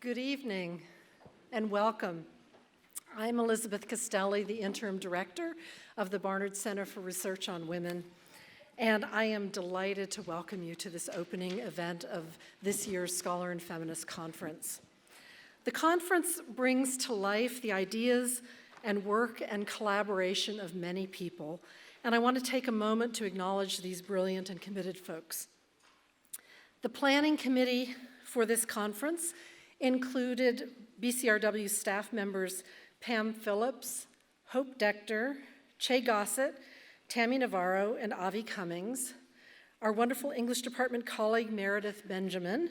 Good evening and welcome. I'm Elizabeth Castelli, the Interim Director of the Barnard Center for Research on Women, and I am delighted to welcome you to this opening event of this year's Scholar and Feminist Conference. The conference brings to life the ideas and work and collaboration of many people, and I want to take a moment to acknowledge these brilliant and committed folks. The planning committee for this conference included BCRW staff members Pam Phillips, Hope Dector, Che Gossett, Tammy Navarro, and Avi Cummings, our wonderful English department colleague Meredith Benjamin,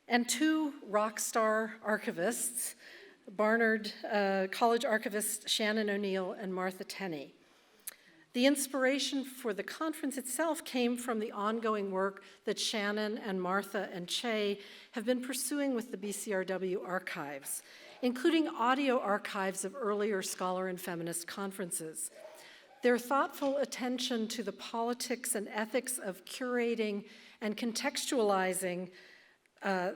and two rock star archivists, Barnard College archivists Shannon O'Neill and Martha Tenney. The inspiration for the conference itself came from the ongoing work that Shannon and Martha and Che have been pursuing with the BCRW archives, including audio archives of earlier scholar and feminist conferences. Their thoughtful attention to the politics and ethics of curating and contextualizing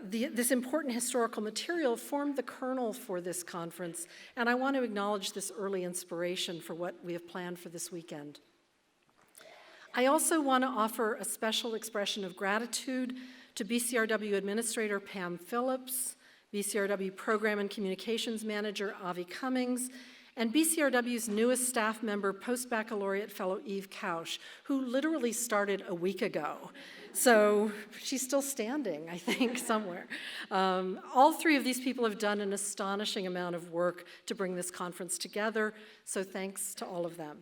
this important historical material formed the kernel for this conference, and I want to acknowledge this early inspiration for what we have planned for this weekend. I also want to offer a special expression of gratitude to BCRW Administrator Pam Phillips, BCRW Program and Communications Manager Avi Cummings, and BCRW's newest staff member, post-baccalaureate fellow Eve Kausch, who literally started a week ago. So she's still standing, I think, somewhere. All three of these people have done an astonishing amount of work to bring this conference together, so thanks to all of them.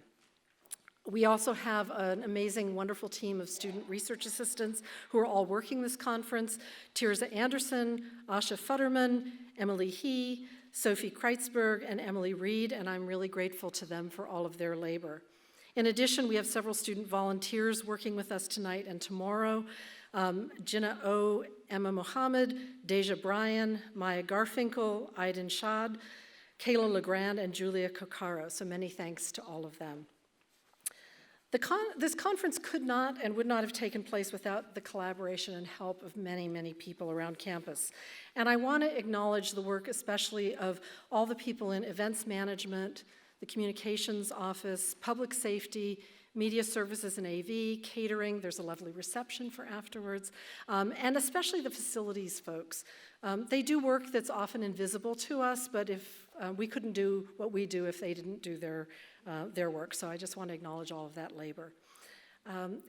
We also have an amazing, wonderful team of student research assistants who are all working this conference: Tirza Anderson, Asha Futterman, Emily He, Sophie Kreitzberg, and Emily Reed, and I'm really grateful to them for all of their labor. In addition, we have several student volunteers working with us tonight and tomorrow: Jinnah O, Emma Mohammed, Deja Bryan, Maya Garfinkel, Aiden Shad, Kayla Legrand, and Julia Coccaro. So many thanks to all of them. This conference could not and would not have taken place without the collaboration and help of many, many people around campus. And I want to acknowledge the work especially of all the people in events management, the communications office, public safety, media services and AV, catering. There's a lovely reception for afterwards, and especially the facilities folks. They do work that's often invisible to us, but if we couldn't do what we do if they didn't do their work. So I just want to acknowledge all of that labor.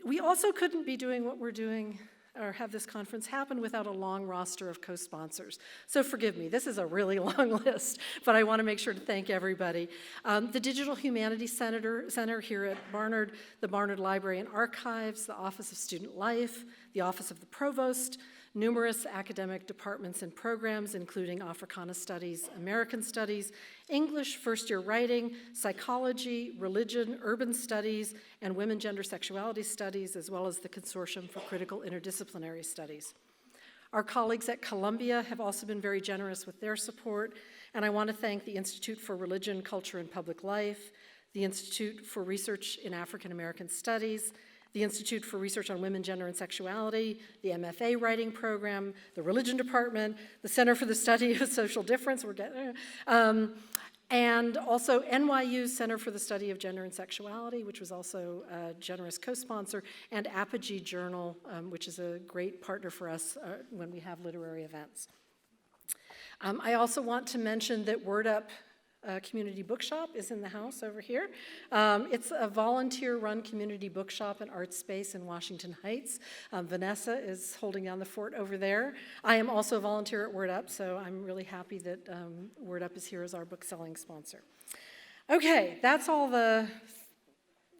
We also couldn't be doing what we're doing or have this conference happen without a long roster of co-sponsors. So forgive me, this is a really long list, but I want to make sure to thank everybody. The Digital Humanities Center here at Barnard, the Barnard Library and Archives, the Office of Student Life, the Office of the Provost, numerous academic departments and programs, including Africana Studies, American Studies, English, first-year writing, psychology, religion, urban studies, and women, gender, sexuality studies, as well as the Consortium for Critical Interdisciplinary Studies. Our colleagues at Columbia have also been very generous with their support, and I want to thank the Institute for Religion, Culture, and Public Life, the Institute for Research in African American Studies, the Institute for Research on Women, Gender, and Sexuality, the MFA Writing Program, the Religion Department, the Center for the Study of Social Difference, we're getting there, and also NYU's Center for the Study of Gender and Sexuality, which was also a generous co-sponsor, and Apogee Journal, which is a great partner for us when we have literary events. I also want to mention that Word Up Community Bookshop is in the house over here. It's a volunteer-run community bookshop and art space in Washington Heights. Vanessa is holding down the fort over there. I am also a volunteer at Word Up, so I'm really happy that Word Up is here as our book-selling sponsor. Okay, that's all the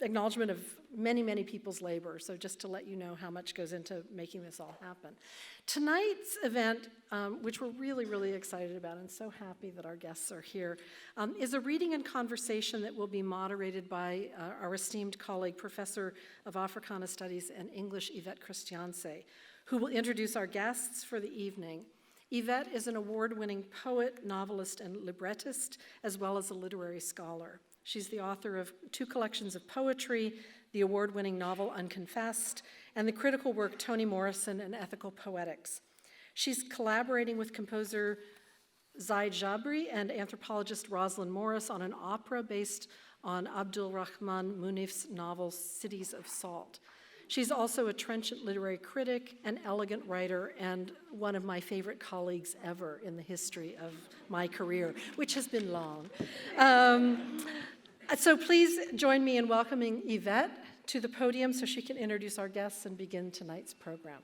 acknowledgement of many, many people's labor, so just to let you know how much goes into making this all happen. Tonight's event, which we're really, really excited about and so happy that our guests are here, is a reading and conversation that will be moderated by our esteemed colleague, Professor of Africana Studies and English, Yvette Christiansë, who will introduce our guests for the evening. Yvette is an award-winning poet, novelist, and librettist, as well as a literary scholar. She's the author of 2 collections of poetry, the award-winning novel Unconfessed, and the critical work Toni Morrison and Ethical Poetics. She's collaborating with composer Zaid Jabri and anthropologist Rosalind Morris on an opera based on Abdul Rahman Munif's novel Cities of Salt. She's also a trenchant literary critic, an elegant writer, and one of my favorite colleagues ever in the history of my career, which has been long. So please join me in welcoming Yvette to the podium so she can introduce our guests and begin tonight's program.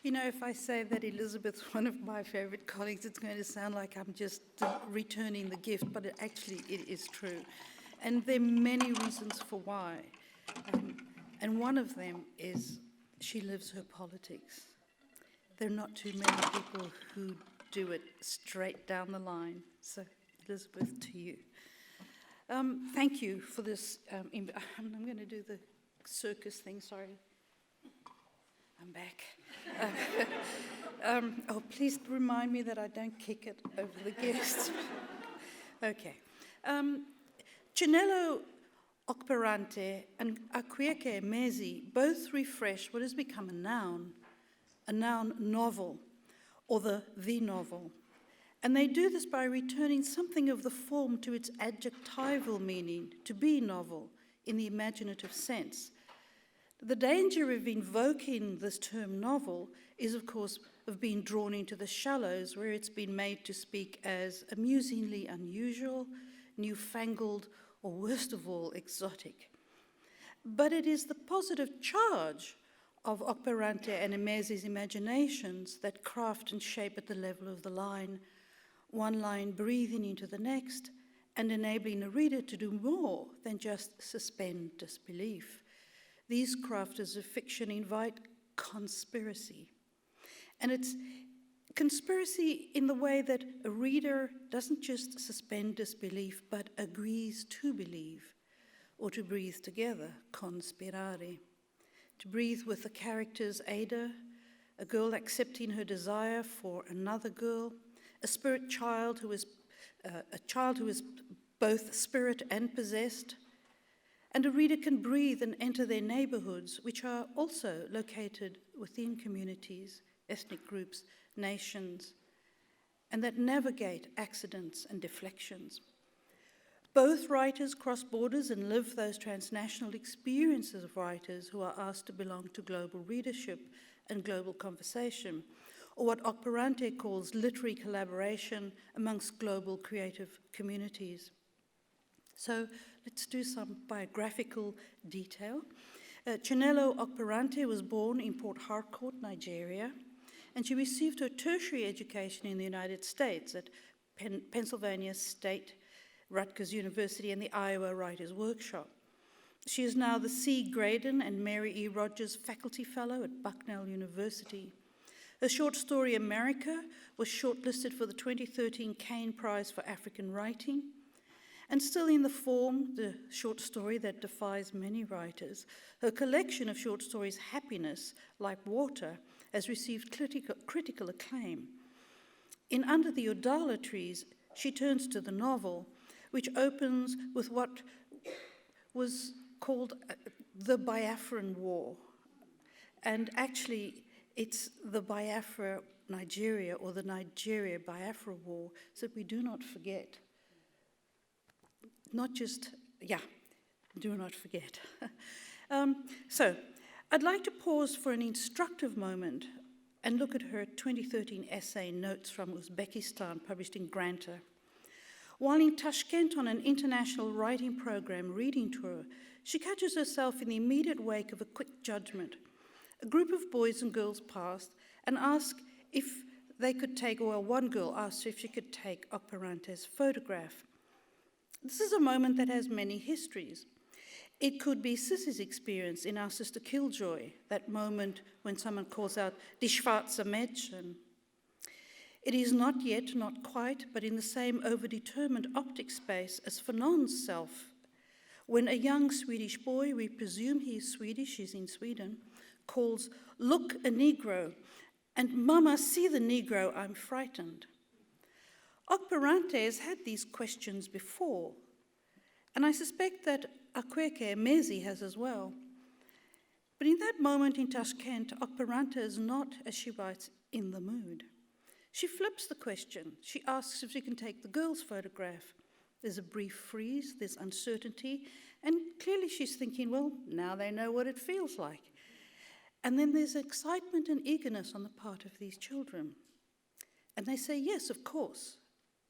You know, if I say that Elizabeth's one of my favorite colleagues, it's going to sound like I'm just returning the gift, but it is true. And there are many reasons for why. And one of them is she lives her politics. There are not too many people who do it straight down the line. So, Elizabeth, to you. Thank you for this. I'm going to do the circus thing, sorry. I'm back. Oh, please remind me that I don't kick it over the guests. Okay. Chinelo Okparanta and Akwaeke Emezi both refresh what has become a noun novel, or the novel. And they do this by returning something of the form to its adjectival meaning, to be novel, in the imaginative sense. The danger of invoking this term novel is, of course, of being drawn into the shallows where it's been made to speak as amusingly unusual, newfangled, or worst of all, exotic. But it is the positive charge of Okparanta and Emezi's imaginations that craft and shape at the level of the line, one line breathing into the next and enabling a reader to do more than just suspend disbelief. These crafters of fiction invite conspiracy. And it's conspiracy in the way that a reader doesn't just suspend disbelief, but agrees to believe, or to breathe together, conspirare. To breathe with the characters Ada, a girl accepting her desire for another girl, a spirit child who is both spirit and possessed, and a reader can breathe and enter their neighborhoods, which are also located within communities, ethnic groups, nations, and that navigate accidents and deflections. Both writers cross borders and live those transnational experiences of writers who are asked to belong to global readership and global conversation, or what Okparanta calls literary collaboration amongst global creative communities. So let's do some biographical detail. Chinelo Okparanta was born in Port Harcourt, Nigeria, and she received her tertiary education in the United States at Pennsylvania State, Rutgers University, and the Iowa Writers' Workshop. She is now the C. Graydon and Mary E. Rogers Faculty Fellow at Bucknell University. Her short story, America, was shortlisted for the 2013 Caine Prize for African Writing. And still in the form, the short story that defies many writers, her collection of short stories, Happiness, Like Water, has received critical acclaim. In Under the Udala Trees, she turns to the novel, which opens with what was called the Biafran War. And actually, it's the Biafra Nigeria, or the Nigeria-Biafra War, so we do not forget. Do not forget. So, I'd like to pause for an instructive moment and look at her 2013 essay, Notes from Uzbekistan, published in Granta. While in Tashkent on an international writing program reading tour, she catches herself in the immediate wake of a quick judgment. A group of boys and girls passed and asked if they could take, or one girl asked if she could take Okparanta's photograph. This is a moment that has many histories. It could be Sissy's experience in Our Sister Killjoy, that moment when someone calls out, Die schwarze Mädchen. It is not yet, not quite, but in the same overdetermined optic space as Fanon's self, when a young Swedish boy, we presume he is Swedish, he's in Sweden, calls, "Look, a Negro," and "Mama, see the Negro, I'm frightened." Okparanta has had these questions before, And I suspect that Akwaeke Emezi has as well. But in that moment in Tashkent, Okparanta is not, as she writes, in the mood. She flips the question. She asks if she can take the girl's photograph. There's a brief freeze, there's uncertainty, and clearly she's thinking, well, now they know what it feels like. And then there's excitement and eagerness on the part of these children. And they say, yes, of course.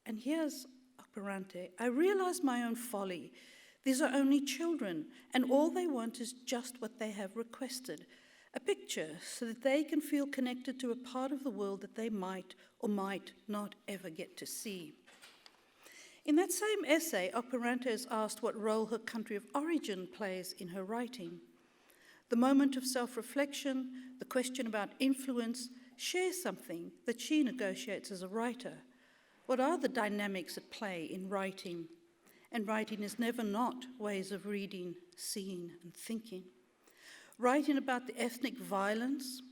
And here's Okparanta: I realize my own folly. These are only children, and all they want is just what they have requested, a picture so that they can feel connected to a part of the world that they might or might not ever get to see. In that same essay, Okparanta is asked what role her country of origin plays in her writing. The moment of self-reflection, the question about influence, share something that she negotiates as a writer. What are the dynamics at play in writing? And writing is never not ways of reading, seeing, and thinking. Writing about the ethnic violence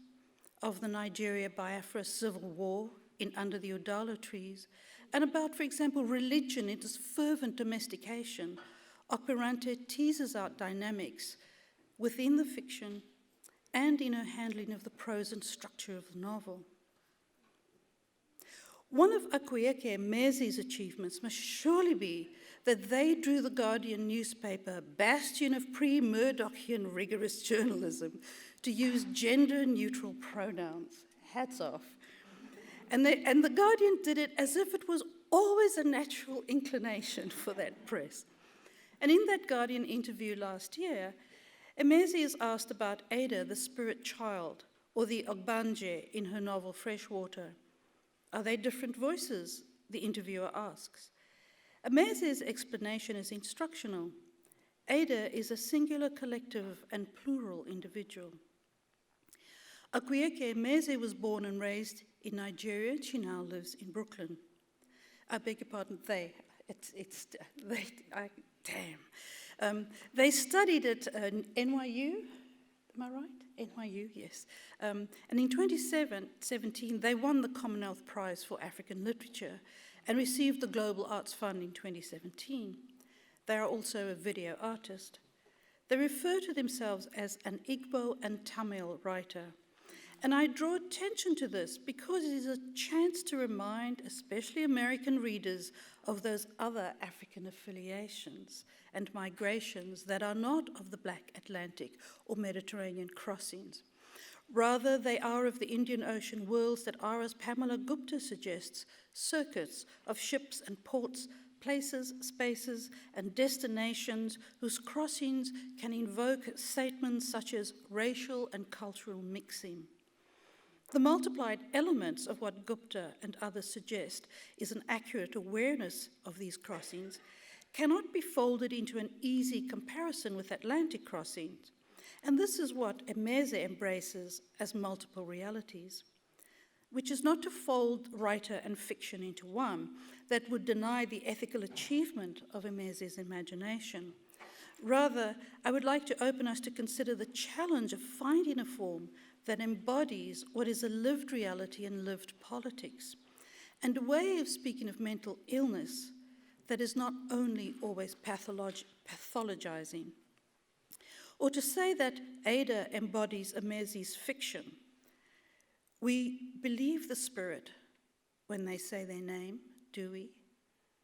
of the Nigeria-Biafra civil war under the Udala Trees, and about, for example, religion in its fervent domestication, Okparanta teases out dynamics within the fiction and in her handling of the prose and structure of the novel. One of Akwaeke Emezi's achievements must surely be that they drew the Guardian newspaper, bastion of pre-Murdochian rigorous journalism, to use gender-neutral pronouns. Hats off. And the Guardian did it as if it was always a natural inclination for that press. And in that Guardian interview last year, Emezi is asked about Ada, the spirit child, or the Ogbanje in her novel Freshwater. Are they different voices? The interviewer asks. Emezi's explanation is instructional. Ada is a singular collective and plural individual. Akwaeke Emezi was born and raised in Nigeria. She now lives in Brooklyn. I beg your pardon, they studied at NYU, am I right? NYU, yes. And in 2017, they won the Commonwealth Prize for African Literature and received the Global Arts Fund in 2017. They are also a video artist. They refer to themselves as an Igbo and Tamil writer. And I draw attention to this because it is a chance to remind, especially American readers, of those other African affiliations and migrations that are not of the Black Atlantic or Mediterranean crossings. Rather, they are of the Indian Ocean worlds that are, as Pamela Gupta suggests, circuits of ships and ports, places, spaces, and destinations whose crossings can invoke statements such as racial and cultural mixing. The multiplied elements of what Gupta and others suggest is an accurate awareness of these crossings cannot be folded into an easy comparison with Atlantic crossings. And this is what Emezi embraces as multiple realities, which is not to fold writer and fiction into one that would deny the ethical achievement of Emezi's imagination. Rather, I would like to open us to consider the challenge of finding a form that embodies what is a lived reality and lived politics, and a way of speaking of mental illness that is not only always pathologizing. Or to say that Ada embodies Emezi's fiction. We believe the spirit when they say their name, do we?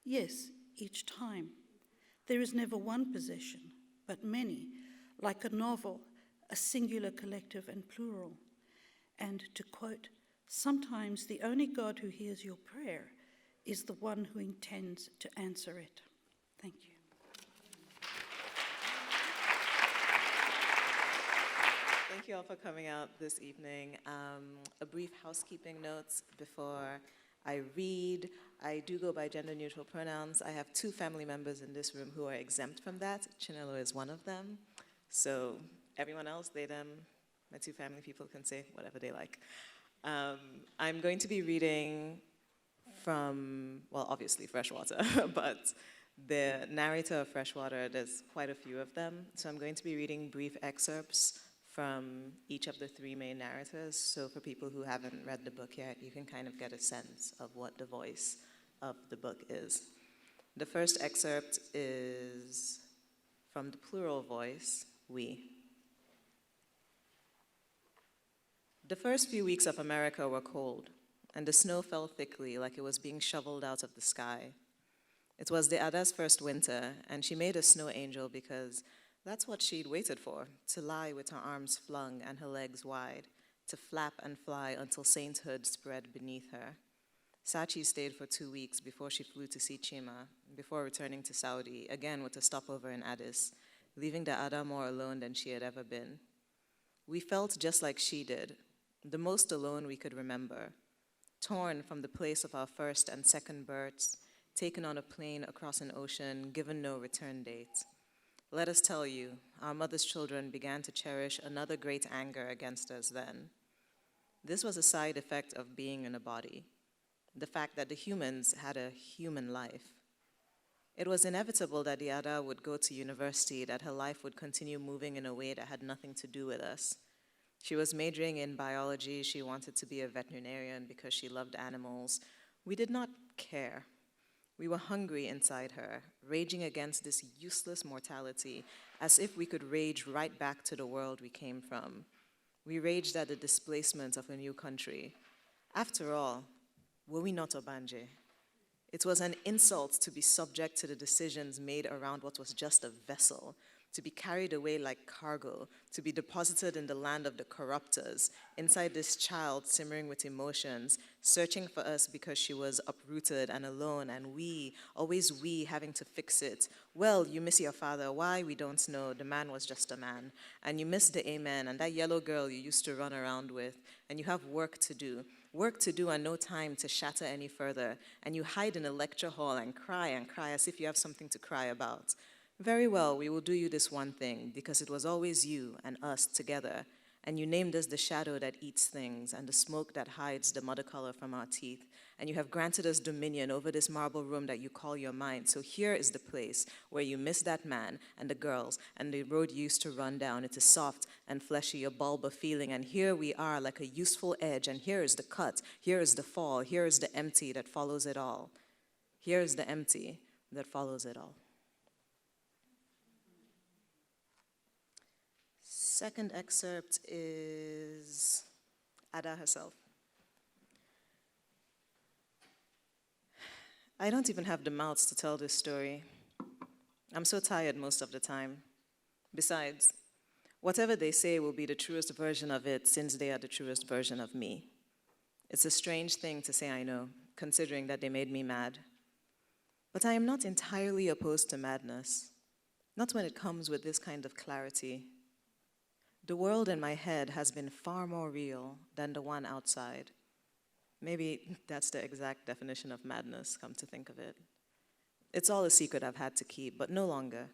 Yes, each time. There is never one possession, but many, like a novel, a singular collective and plural. And to quote, sometimes the only God who hears your prayer is the one who intends to answer it. Thank you. Thank you all for coming out this evening. A brief housekeeping notes before I read. I do go by gender-neutral pronouns. I have 2 family members in this room who are exempt from that. Chinelo is one of them. So everyone else, they, them, my 2 family people can say whatever they like. I'm going to be reading from, well, obviously Freshwater, but the narrator of Freshwater, there's quite a few of them. So I'm going to be reading brief excerpts from each of the 3 main narrators. So for people who haven't read the book yet, you can kind of get a sense of what the voice of the book is. The first excerpt is from the plural voice, we. The first few weeks of America were cold, and the snow fell thickly like it was being shoveled out of the sky. It was the Ada's first winter, and she made a snow angel because that's what she'd waited for, to lie with her arms flung and her legs wide, to flap and fly until sainthood spread beneath her. Sachi stayed for 2 weeks before she flew to see Chima, before returning to Saudi, again with a stopover in Addis, leaving the Ada more alone than she had ever been. We felt just like she did, the most alone we could remember, torn from the place of our first and second births, taken on a plane across an ocean, given no return date. Let us tell you, our mother's children began to cherish another great anger against us then. This was a side effect of being in a body, the fact that the humans had a human life. It was inevitable that the Ada would go to university, that her life would continue moving in a way that had nothing to do with us. She was majoring in biology. She wanted to be a veterinarian because she loved animals. We did not care. We were hungry inside her, raging against this useless mortality, as if we could rage right back to the world we came from. We raged at the displacement of a new country. After all, were we not Obanje? It was an insult to be subject to the decisions made around what was just a vessel, to be carried away like cargo, to be deposited in the land of the corruptors, inside this child simmering with emotions, searching for us because she was uprooted and alone, and we, always we, having to fix it. Well, you miss your father. Why? We don't know. The man was just a man. And you miss the amen and that yellow girl you used to run around with, and you have work to do. Work to do and no time to shatter any further. And you hide in a lecture hall and cry as if you have something to cry about. Very well, we will do you this one thing, because it was always you and us together, and you named us the shadow that eats things and the smoke that hides the mother color from our teeth, and you have granted us dominion over this marble room that you call your mind. So here is the place where you miss that man and the girls and the road you used to run down. It is soft and fleshy, a bulb of feeling, and here we are like a useful edge, and here is the cut, here is the fall, here is the empty that follows it all. Here is the empty that follows it all. Second excerpt is Ada herself. I don't even have the mouth to tell this story. I'm so tired most of the time. Besides, whatever they say will be the truest version of it, since they are the truest version of me. It's a strange thing to say, I know, considering that they made me mad. But I am not entirely opposed to madness, not when it comes with this kind of clarity. The world in my head has been far more real than the one outside. Maybe that's the exact definition of madness, come to think of it. It's all a secret I've had to keep, but no longer,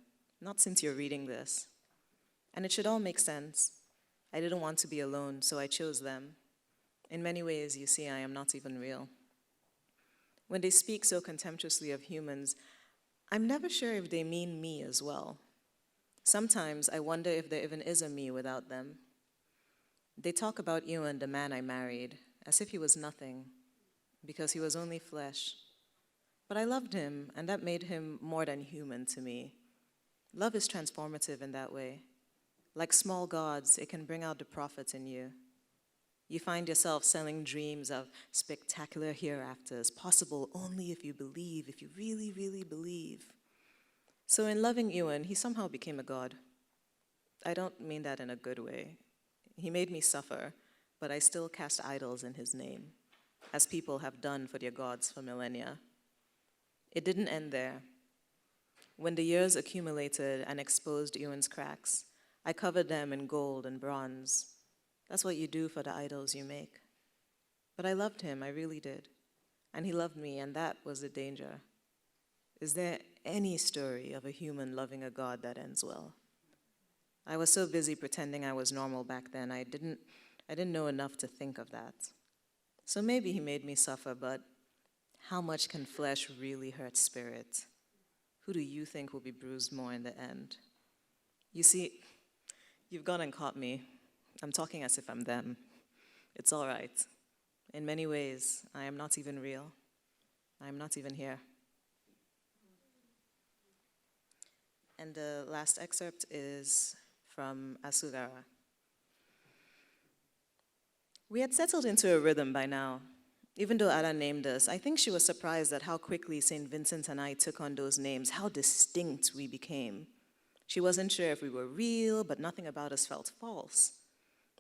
not since you're reading this. And it should all make sense. I didn't want to be alone, so I chose them. In many ways, you see, I am not even real. When they speak so contemptuously of humans, I'm never sure if they mean me as well. Sometimes I wonder if there even is a me without them. They talk about Ewan, the man I married, as if he was nothing, because he was only flesh. But I loved him, and that made him more than human to me. Love is transformative in that way. Like small gods, it can bring out the prophet in you. You find yourself selling dreams of spectacular hereafters, possible only if you believe, if you really, really believe. So in loving Ewan, he somehow became a god. I don't mean that in a good way. He made me suffer, but I still cast idols in his name, as people have done for their gods for millennia. It didn't end there. When the years accumulated and exposed Ewan's cracks, I covered them in gold and bronze. That's what you do for the idols you make. But I loved him, I really did. And he loved me, and that was the danger. Is there any story of a human loving a god that ends well? I was so busy pretending I was normal back then, I didn't know enough to think of that. So maybe he made me suffer, but how much can flesh really hurt spirit? Who do you think will be bruised more in the end? You see, you've gone and caught me. I'm talking as if I'm them. It's all right. In many ways, I am not even real. I am not even here. And the last excerpt is from Asugara. We had settled into a rhythm by now. Even though Ada named us, I think she was surprised at how quickly St. Vincent and I took on those names, how distinct we became. She wasn't sure if we were real, but nothing about us felt false.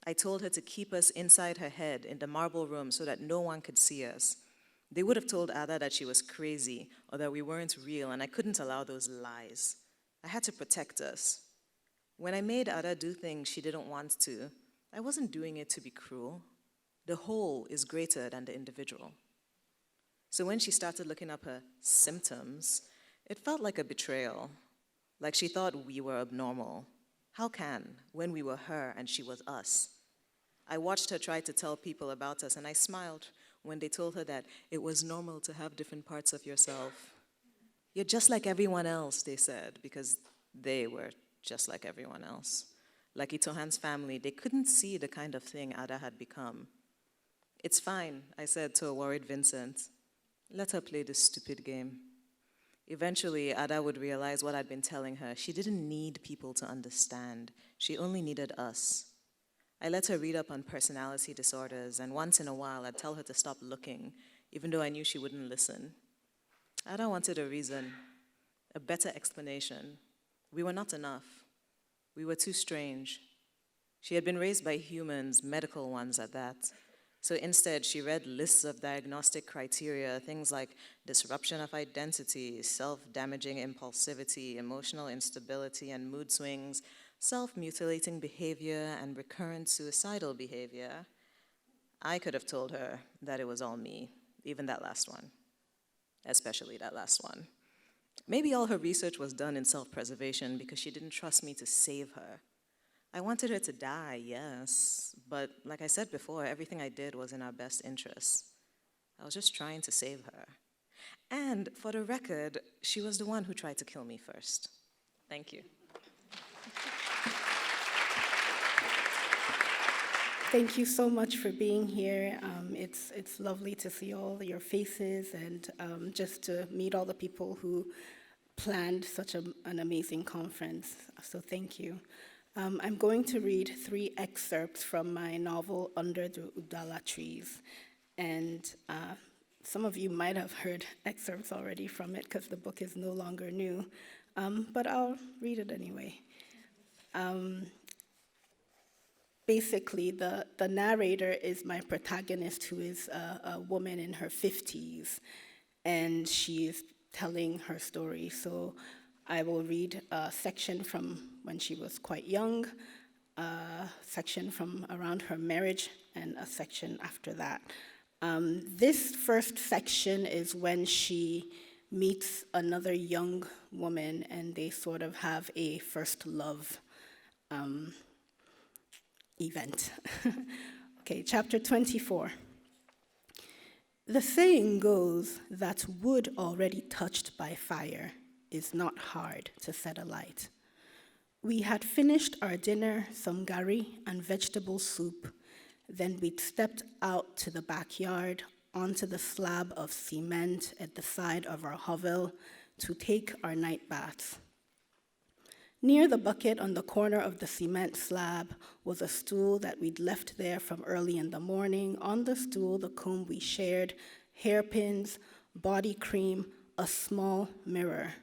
I told her to keep us inside her head in the marble room so that no one could see us. They would have told Ada that she was crazy or that we weren't real, and I couldn't allow those lies. I had to protect us. When I made Ada do things she didn't want to, I wasn't doing it to be cruel. The whole is greater than the individual. So when she started looking up her symptoms, it felt like a betrayal, like she thought we were abnormal. How can, when we were her and she was us? I watched her try to tell people about us, and I smiled when they told her that it was normal to have different parts of yourself. You're just like everyone else, they said, because they were just like everyone else. Like Itohan's family, they couldn't see the kind of thing Ada had become. It's fine, I said to a worried Vincent. Let her play this stupid game. Eventually, Ada would realize what I'd been telling her. She didn't need people to understand. She only needed us. I let her read up on personality disorders, and once in a while, I'd tell her to stop looking, even though I knew she wouldn't listen. Ada wanted a reason, a better explanation. We were not enough. We were too strange. She had been raised by humans, medical ones at that. So instead, she read lists of diagnostic criteria, things like disruption of identity, self-damaging impulsivity, emotional instability and mood swings, self-mutilating behavior, and recurrent suicidal behavior. I could have told her that it was all me, even that last one, especially that last one. Maybe all her research was done in self-preservation because she didn't trust me to save her. I wanted her to die, yes, but like I said before, everything I did was in our best interests. I was just trying to save her. And for the record, she was the one who tried to kill me first. Thank you. Thank you so much for being here. It's lovely to see all your faces and just to meet all the people who planned such an amazing conference. So thank you. I'm going to read 3 excerpts from my novel, Under the Udala Trees. And some of you might have heard excerpts already from it because the book is no longer new, but I'll read it anyway. Basically, the narrator is my protagonist, who is a woman in her 50s, and she is telling her story. So I will read a section from when she was quite young, a section from around her marriage, and a section after that. This first section is when she meets another young woman, and they sort of have a first love event. Okay, chapter 24. The saying goes that wood already touched by fire is not hard to set alight. We had finished our dinner, some gari and vegetable soup. Then we'd stepped out to the backyard, onto the slab of cement at the side of our hovel to take our night baths. Near the bucket on the corner of the cement slab was a stool that we'd left there from early in the morning. On the stool, the comb we shared, hairpins, body cream, a small mirror.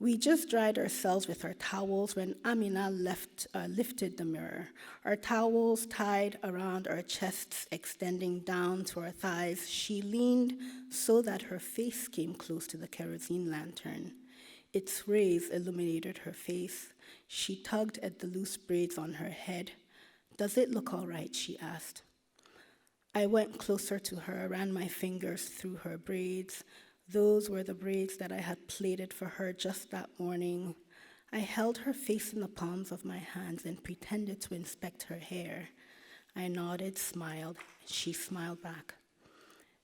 We just dried ourselves with our towels when Amina lifted the mirror, our towels tied around our chests, extending down to our thighs. She leaned so that her face came close to the kerosene lantern. Its rays illuminated her face. She tugged at the loose braids on her head. "Does it look all right?" she asked. I went closer to her, ran my fingers through her braids. Those were the braids that I had plaited for her just that morning. I held her face in the palms of my hands and pretended to inspect her hair. I nodded, smiled. She smiled back.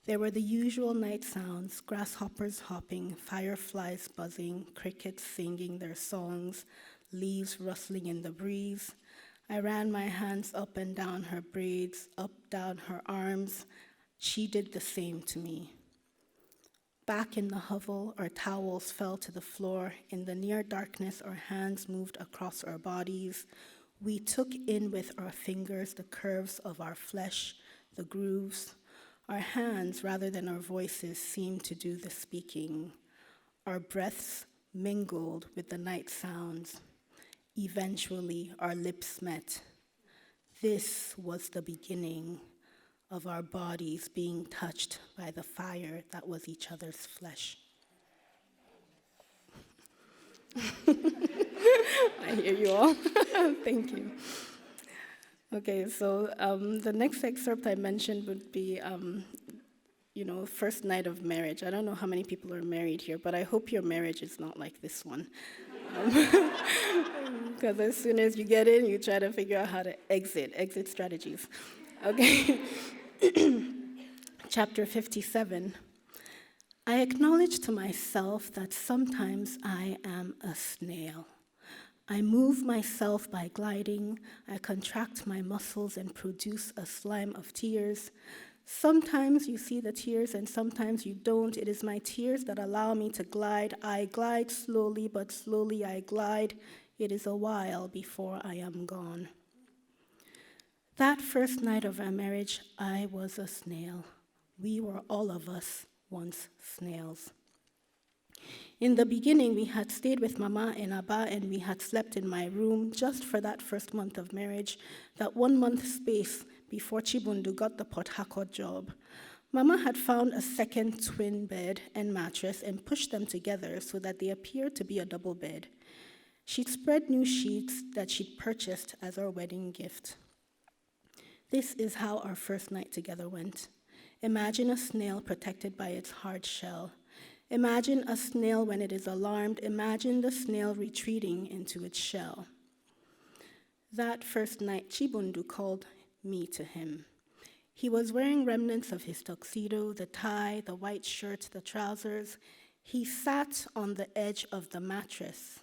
There were the usual night sounds: grasshoppers hopping, fireflies buzzing, crickets singing their songs, leaves rustling in the breeze. I ran my hands up and down her braids, up, down her arms. She did the same to me. Back in the hovel, our towels fell to the floor. In the near darkness, our hands moved across our bodies. We took in with our fingers the curves of our flesh, the grooves. Our hands, rather than our voices, seemed to do the speaking. Our breaths mingled with the night sounds. Eventually, our lips met. This was the beginning of our bodies being touched by the fire that was each other's flesh. I hear you all. Thank you. Okay, so the next excerpt I mentioned would be, first night of marriage. I don't know how many people are married here, but I hope your marriage is not like this one. Because as soon as you get in, you try to figure out how to exit strategies. Okay. Chapter 57. I acknowledge to myself that sometimes I am a snail. I move myself by gliding. I contract my muscles and produce a slime of tears. Sometimes you see the tears and sometimes you don't. It is my tears that allow me to glide. I glide slowly, but slowly I glide. It is a while before I am gone. That first night of our marriage, I was a snail. We were all of us once snails. In the beginning, we had stayed with Mama and Abba, and we had slept in my room just for that first month of marriage, that 1 month space before Chibundu got the Port Harcourt job. Mama had found a second twin bed and mattress and pushed them together so that they appeared to be a double bed. She'd spread new sheets that she'd purchased as our wedding gift. This is how our first night together went. Imagine a snail protected by its hard shell. Imagine a snail when it is alarmed. Imagine the snail retreating into its shell. That first night, Chibundu called me to him. He was wearing remnants of his tuxedo, the tie, the white shirt, the trousers. He sat on the edge of the mattress.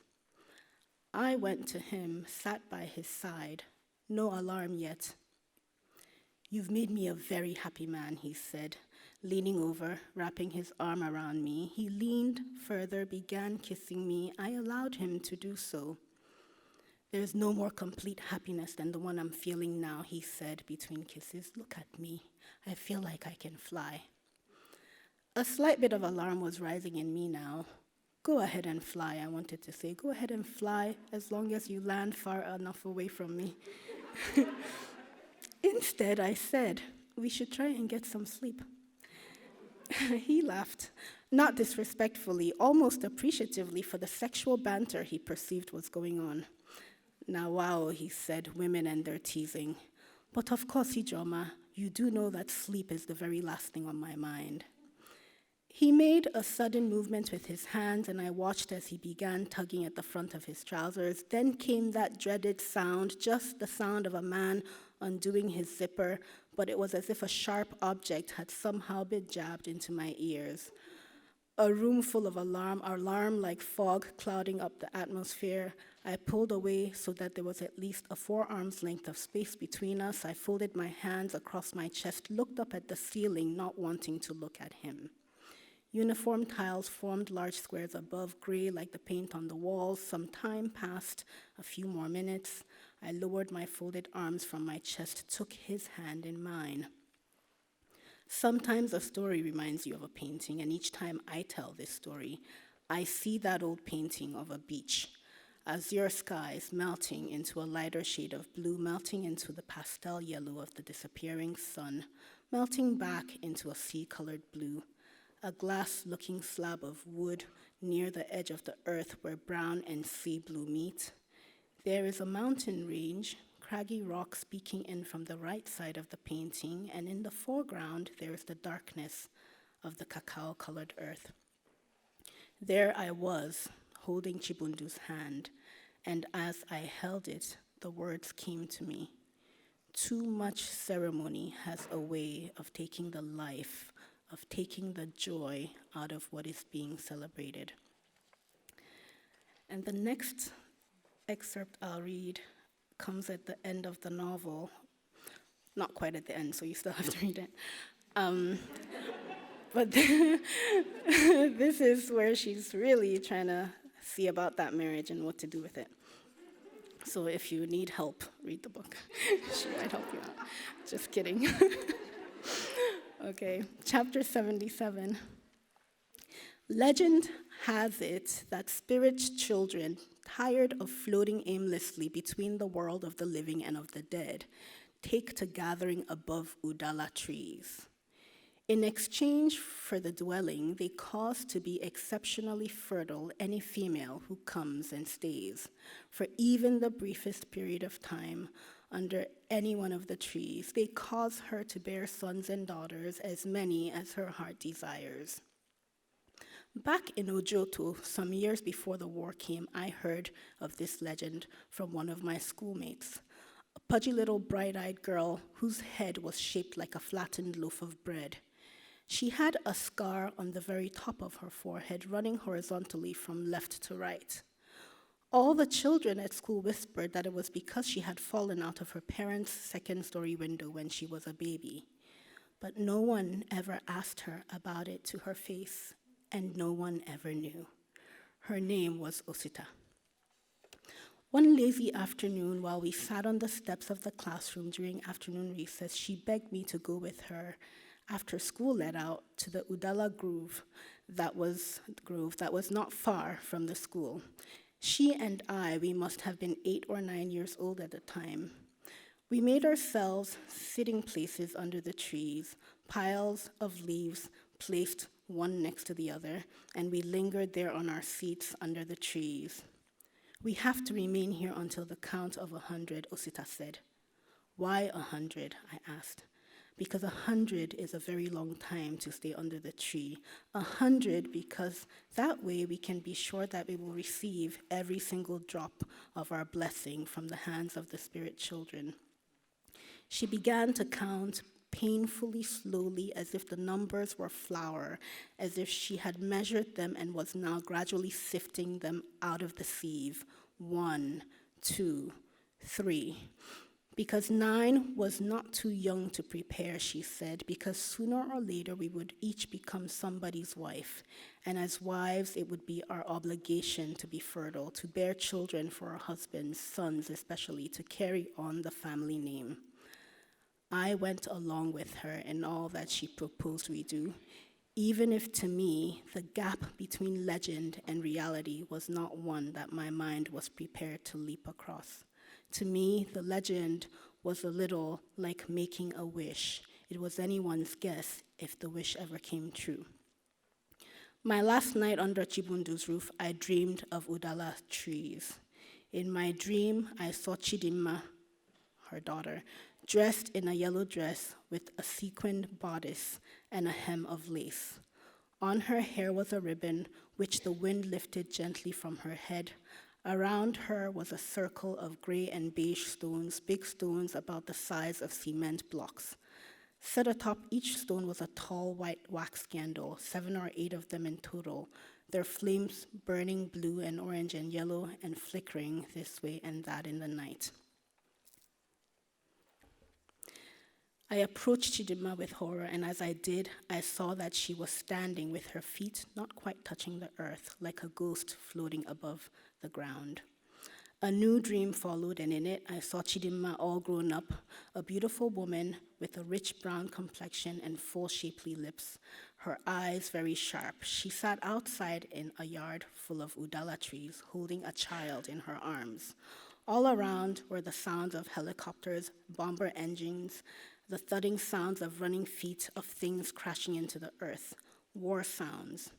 I went to him, sat by his side. No alarm yet. "You've made me a very happy man," he said, leaning over, wrapping his arm around me. He leaned further, began kissing me. I allowed him to do so. "There's no more complete happiness than the one I'm feeling now," he said between kisses. "Look at me. I feel like I can fly." A slight bit of alarm was rising in me now. "Go ahead and fly," I wanted to say. "Go ahead and fly as long as you land far enough away from me." Instead, I said, "We should try and get some sleep." He laughed, not disrespectfully, almost appreciatively for the sexual banter he perceived was going on. "Now, wow," he said, "women and their teasing. But of course, Ijoma, you do know that sleep is the very last thing on my mind." He made a sudden movement with his hands, and I watched as he began tugging at the front of his trousers. Then came that dreaded sound, just the sound of a man undoing his zipper, but it was as if a sharp object had somehow been jabbed into my ears. A room full of alarm like fog clouding up the atmosphere. I pulled away so that there was at least a 4 arms length of space between us. I folded my hands across my chest, looked up at the ceiling, not wanting to look at him. Uniform tiles formed large squares above, gray like the paint on the walls. Some time passed, a few more minutes. I lowered my folded arms from my chest, took his hand in mine. Sometimes a story reminds you of a painting, and each time I tell this story, I see that old painting of a beach, azure skies melting into a lighter shade of blue, melting into the pastel yellow of the disappearing sun, melting back into a sea-colored blue. A glass-looking slab of wood near the edge of the earth where brown and sea blue meet. There is a mountain range, craggy rocks peeking in from the right side of the painting, and in the foreground there is the darkness of the cacao-colored earth. There I was, holding Chibundu's hand, and as I held it, the words came to me. Too much ceremony has a way of taking the life, of taking the joy out of what is being celebrated. And the next excerpt I'll read comes at the end of the novel. Not quite at the end, so you still have to read it. But this is where she's really trying to see about that marriage and what to do with it. So if you need help, read the book. She might help you out. Just kidding. Okay, chapter 77. Legend has it that spirit children, tired of floating aimlessly between the world of the living and of the dead, take to gathering above Udala trees. In exchange for the dwelling, they cause to be exceptionally fertile any female who comes and stays, for even the briefest period of time under any one of the trees. They cause her to bear sons and daughters, as many as her heart desires. Back in Ojoto, some years before the war came, I heard of this legend from one of my schoolmates, a pudgy little bright-eyed girl whose head was shaped like a flattened loaf of bread. She had a scar on the very top of her forehead, running horizontally from left to right. All the children at school whispered that it was because she had fallen out of her parents' second-story window when she was a baby. But no one ever asked her about it to her face, and no one ever knew. Her name was Osita. One lazy afternoon, while we sat on the steps of the classroom during afternoon recess, she begged me to go with her after school let out to the Udala grove that was not far from the school. She and we must have been 8 or 9 years old at the time. We made ourselves sitting places under the trees, piles of leaves placed one next to the other, and we lingered there on our seats under the trees. We have to remain here until the count of 100, Osita said. Why 100? I asked. Because 100 is a very long time to stay under the tree. 100 because that way we can be sure that we will receive every single drop of our blessing from the hands of the spirit children. She began to count painfully slowly, as if the numbers were flour, as if she had measured them and was now gradually sifting them out of the sieve. 1, 2, 3. Because 9 was not too young to prepare, she said, because sooner or later we would each become somebody's wife, and as wives it would be our obligation to be fertile, to bear children for our husbands, sons especially, to carry on the family name. I went along with her in all that she proposed we do, even if to me the gap between legend and reality was not one that my mind was prepared to leap across. To me, the legend was a little like making a wish. It was anyone's guess if the wish ever came true. My last night under Chibundu's roof, I dreamed of Adala Trees. In my dream, I saw Chidinma, her daughter, dressed in a yellow dress with a sequined bodice and a hem of lace. On her hair was a ribbon, which the wind lifted gently from her head. Around her was a circle of gray and beige stones, big stones about the size of cement blocks. Set atop each stone was a tall white wax candle, 7 or 8 of them in total, their flames burning blue and orange and yellow and flickering this way and that in the night. I approached Chidinma with horror, and as I did, I saw that she was standing with her feet not quite touching the earth, like a ghost floating above the ground. A new dream followed, and in it, I saw Chidinma all grown up, a beautiful woman with a rich brown complexion and full shapely lips, her eyes very sharp. She sat outside in a yard full of Adala trees, holding a child in her arms. All around were the sounds of helicopters, bomber engines, the thudding sounds of running feet, of things crashing into the earth, war sounds.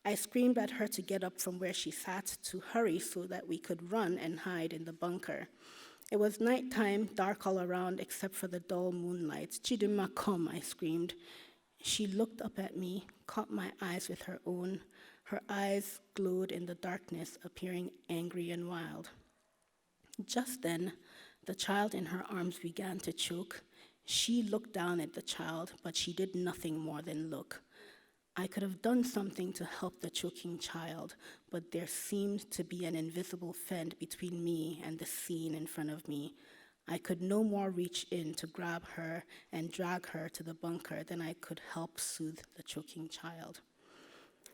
I screamed at her to get up from where she sat, to hurry so that we could run and hide in the bunker. It was nighttime, dark all around except for the dull moonlight. Chidinma, come, I screamed. She looked up at me, caught my eyes with her own. Her eyes glowed in the darkness, appearing angry and wild. Just then, the child in her arms began to choke. She looked down at the child, but she did nothing more than look. I could have done something to help the choking child, but there seemed to be an invisible fence between me and the scene in front of me. I could no more reach in to grab her and drag her to the bunker than I could help soothe the choking child.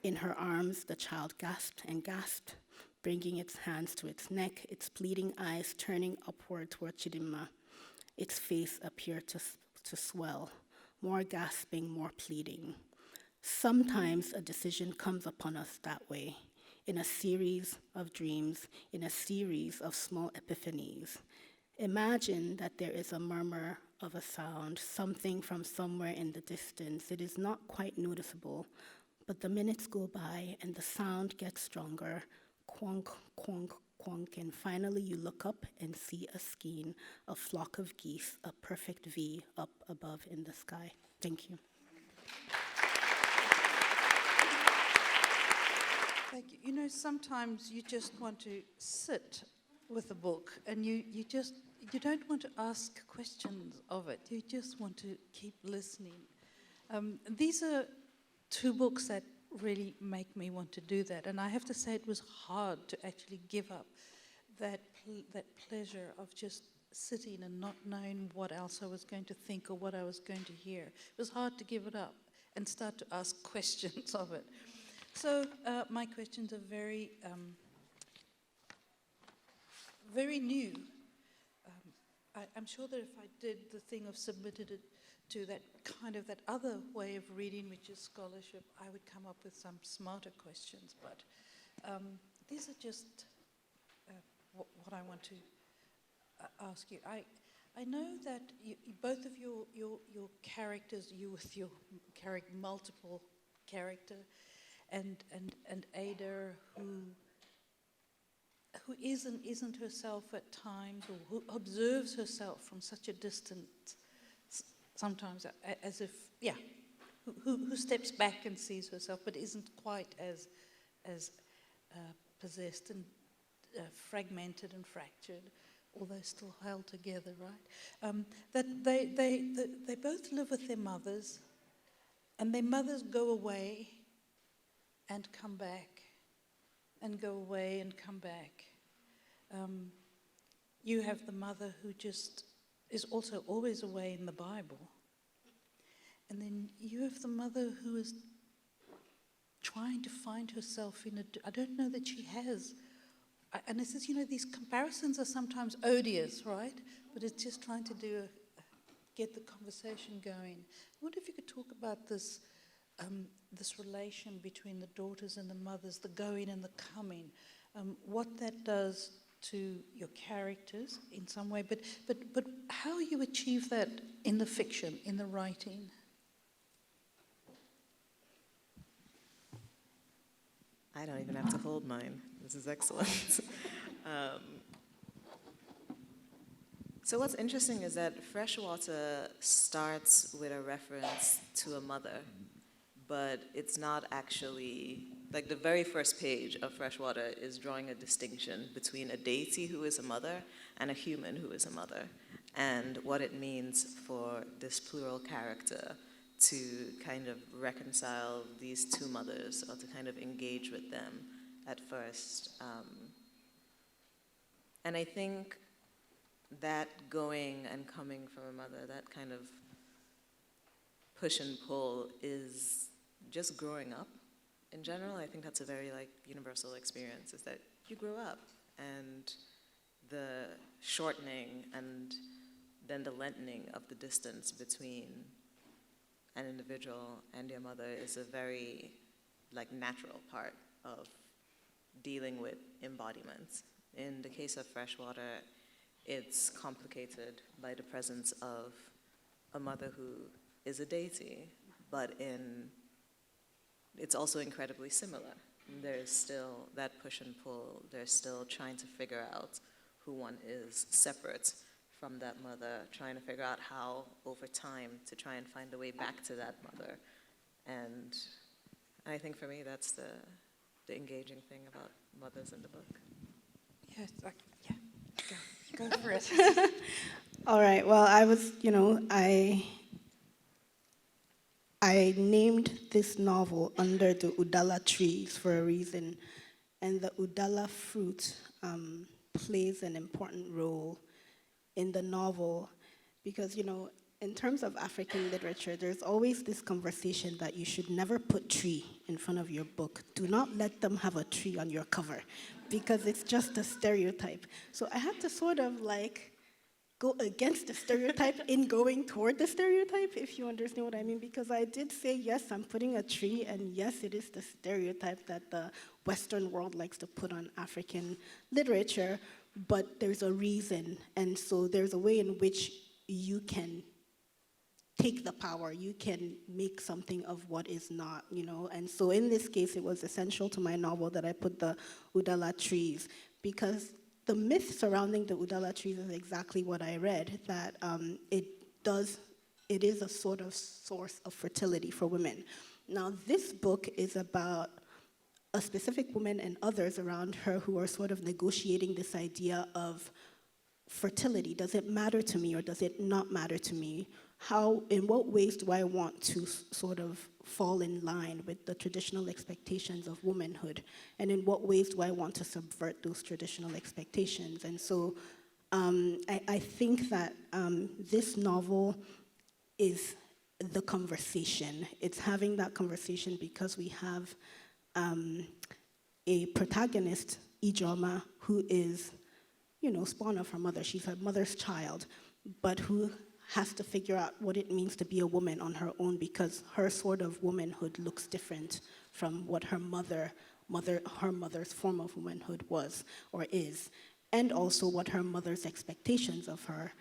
In her arms, the child gasped and gasped, bringing its hands to its neck, its pleading eyes turning upward toward Chidinma. Its face appeared to swell, more gasping, more pleading. Sometimes a decision comes upon us that way, in a series of dreams, in a series of small epiphanies. Imagine that there is a murmur of a sound, something from somewhere in the distance. It is not quite noticeable, but the minutes go by and the sound gets stronger, quonk, quonk, quonk, and finally you look up and see a skein, a flock of geese, a perfect V up above in the sky. Thank you. Thank you. You know, sometimes you just want to sit with a book and you don't want to ask questions of it. You just want to keep listening. These are two books that really make me want to do that. And I have to say it was hard to actually give up that pleasure of just sitting and not knowing what else I was going to think or what I was going to hear. It was hard to give it up and start to ask questions of it. So my questions are very new. I'm sure that if I did the thing of submitted it to that other way of reading, which is scholarship, I would come up with some smarter questions. But these are just what I want to ask you. I know that both of your characters, you with your multiple character, and Ada, who isn't herself at times, or who observes herself from such a distance, sometimes as if, who steps back and sees herself, but isn't quite as possessed and fragmented and fractured, although still held together, right? That they both live with their mothers, and their mothers go away and come back, and go away and come back. You have the mother who just is also always away in the Bible. And then you have the mother who is trying to find herself in I don't know that she has. And it says, these comparisons are sometimes odious, right? But it's just trying to get the conversation going. I wonder if you could talk about this relation between the daughters and the mothers, the going and the coming, what that does to your characters in some way, but how you achieve that in the fiction, in the writing. I don't even have to hold mine. This is excellent. So what's interesting is that Freshwater starts with a reference to a mother, but it's not actually, like the very first page of Freshwater is drawing a distinction between a deity who is a mother and a human who is a mother, and what it means for this plural character to kind of reconcile these two mothers, or to kind of engage with them at first. And I think that going and coming from a mother, that kind of push and pull, is just growing up. In general, I think that's a very universal experience, is that you grow up, and the shortening and then the lengthening of the distance between an individual and your mother is a very natural part of dealing with embodiment. In the case of Freshwater, it's complicated by the presence of a mother who is a deity, but it's also incredibly similar. There's still that push and pull. There's still trying to figure out who one is separate from that mother, trying to figure out how, over time, to try and find a way back to that mother. And I think for me, that's the engaging thing about mothers in the book. Yes, go for it. All right, well, I named this novel Under the Udala Trees for a reason, and the Udala fruit plays an important role in the novel, because, in terms of African literature, there's always this conversation that you should never put tree in front of your book. Do not let them have a tree on your cover, because it's just a stereotype. So I had to sort of go against the stereotype in going toward the stereotype, if you understand what I mean, because I did say, yes, I'm putting a tree, and yes, it is the stereotype that the Western world likes to put on African literature, but there's a reason, and so there's a way in which you can take the power, you can make something of what is not, and so in this case, it was essential to my novel that I put the Udala Trees, because the myth surrounding the Udala Trees is exactly what I read, that it is a sort of source of fertility for women. Now, this book is about a specific woman and others around her who are sort of negotiating this idea of fertility. Does it matter to me or does it not matter to me? In what ways do I want to sort of fall in line with the traditional expectations of womanhood? And in what ways do I want to subvert those traditional expectations? And so I think that this novel is the conversation. It's having that conversation because we have a protagonist, Ijoma, who is, spawn of her mother. She's her mother's child, but who has to figure out what it means to be a woman on her own, because her sort of womanhood looks different from what her mother's form of womanhood was or is, and also what her mother's expectations of her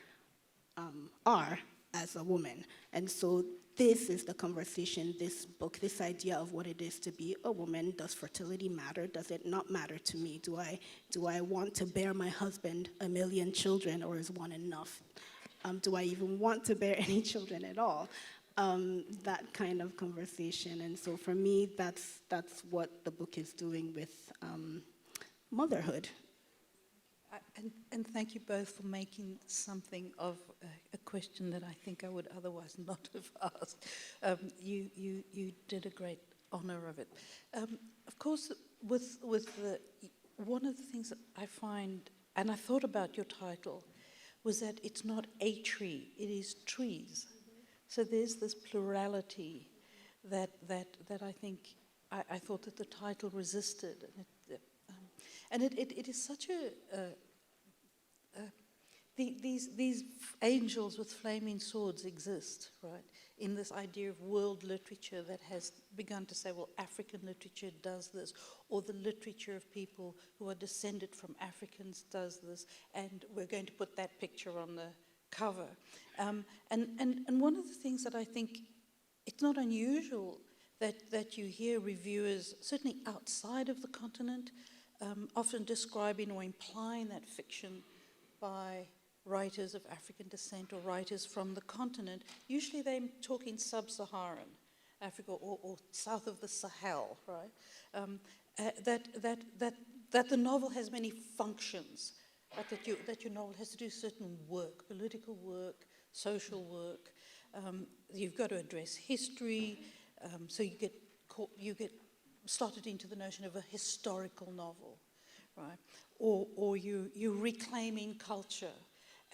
are as a woman. And so this is the conversation, this book, this idea of what it is to be a woman. Does fertility matter? Does it not matter to me? Do I want to bear my husband 1 million children, or is one enough? Do I even want to bear any children at all? That kind of conversation. And so for me, that's what the book is doing with motherhood. And thank you both for making something of a question that I think I would otherwise not have asked. You did a great honor of it. Of course, with one of the things that I find, and I thought about your title, was that it's not a tree, it is trees. So there's this plurality that I think I thought that the title resisted. And it is such these angels with flaming swords exist, right? In this idea of world literature that has begun to say, well, African literature does this, or the literature of people who are descended from Africans does this, and we're going to put that picture on the cover. And one of the things that I think, it's not unusual that you hear reviewers, certainly outside of the continent, often describing or implying that fiction by writers of African descent or writers from the continent. Usually they're talking sub-Saharan Africa or south of the Sahel, right? That the novel has many functions, right? That your novel has to do certain work, political work, social work. You've got to address history, so you get started into the notion of a historical novel, right? Or you're reclaiming culture,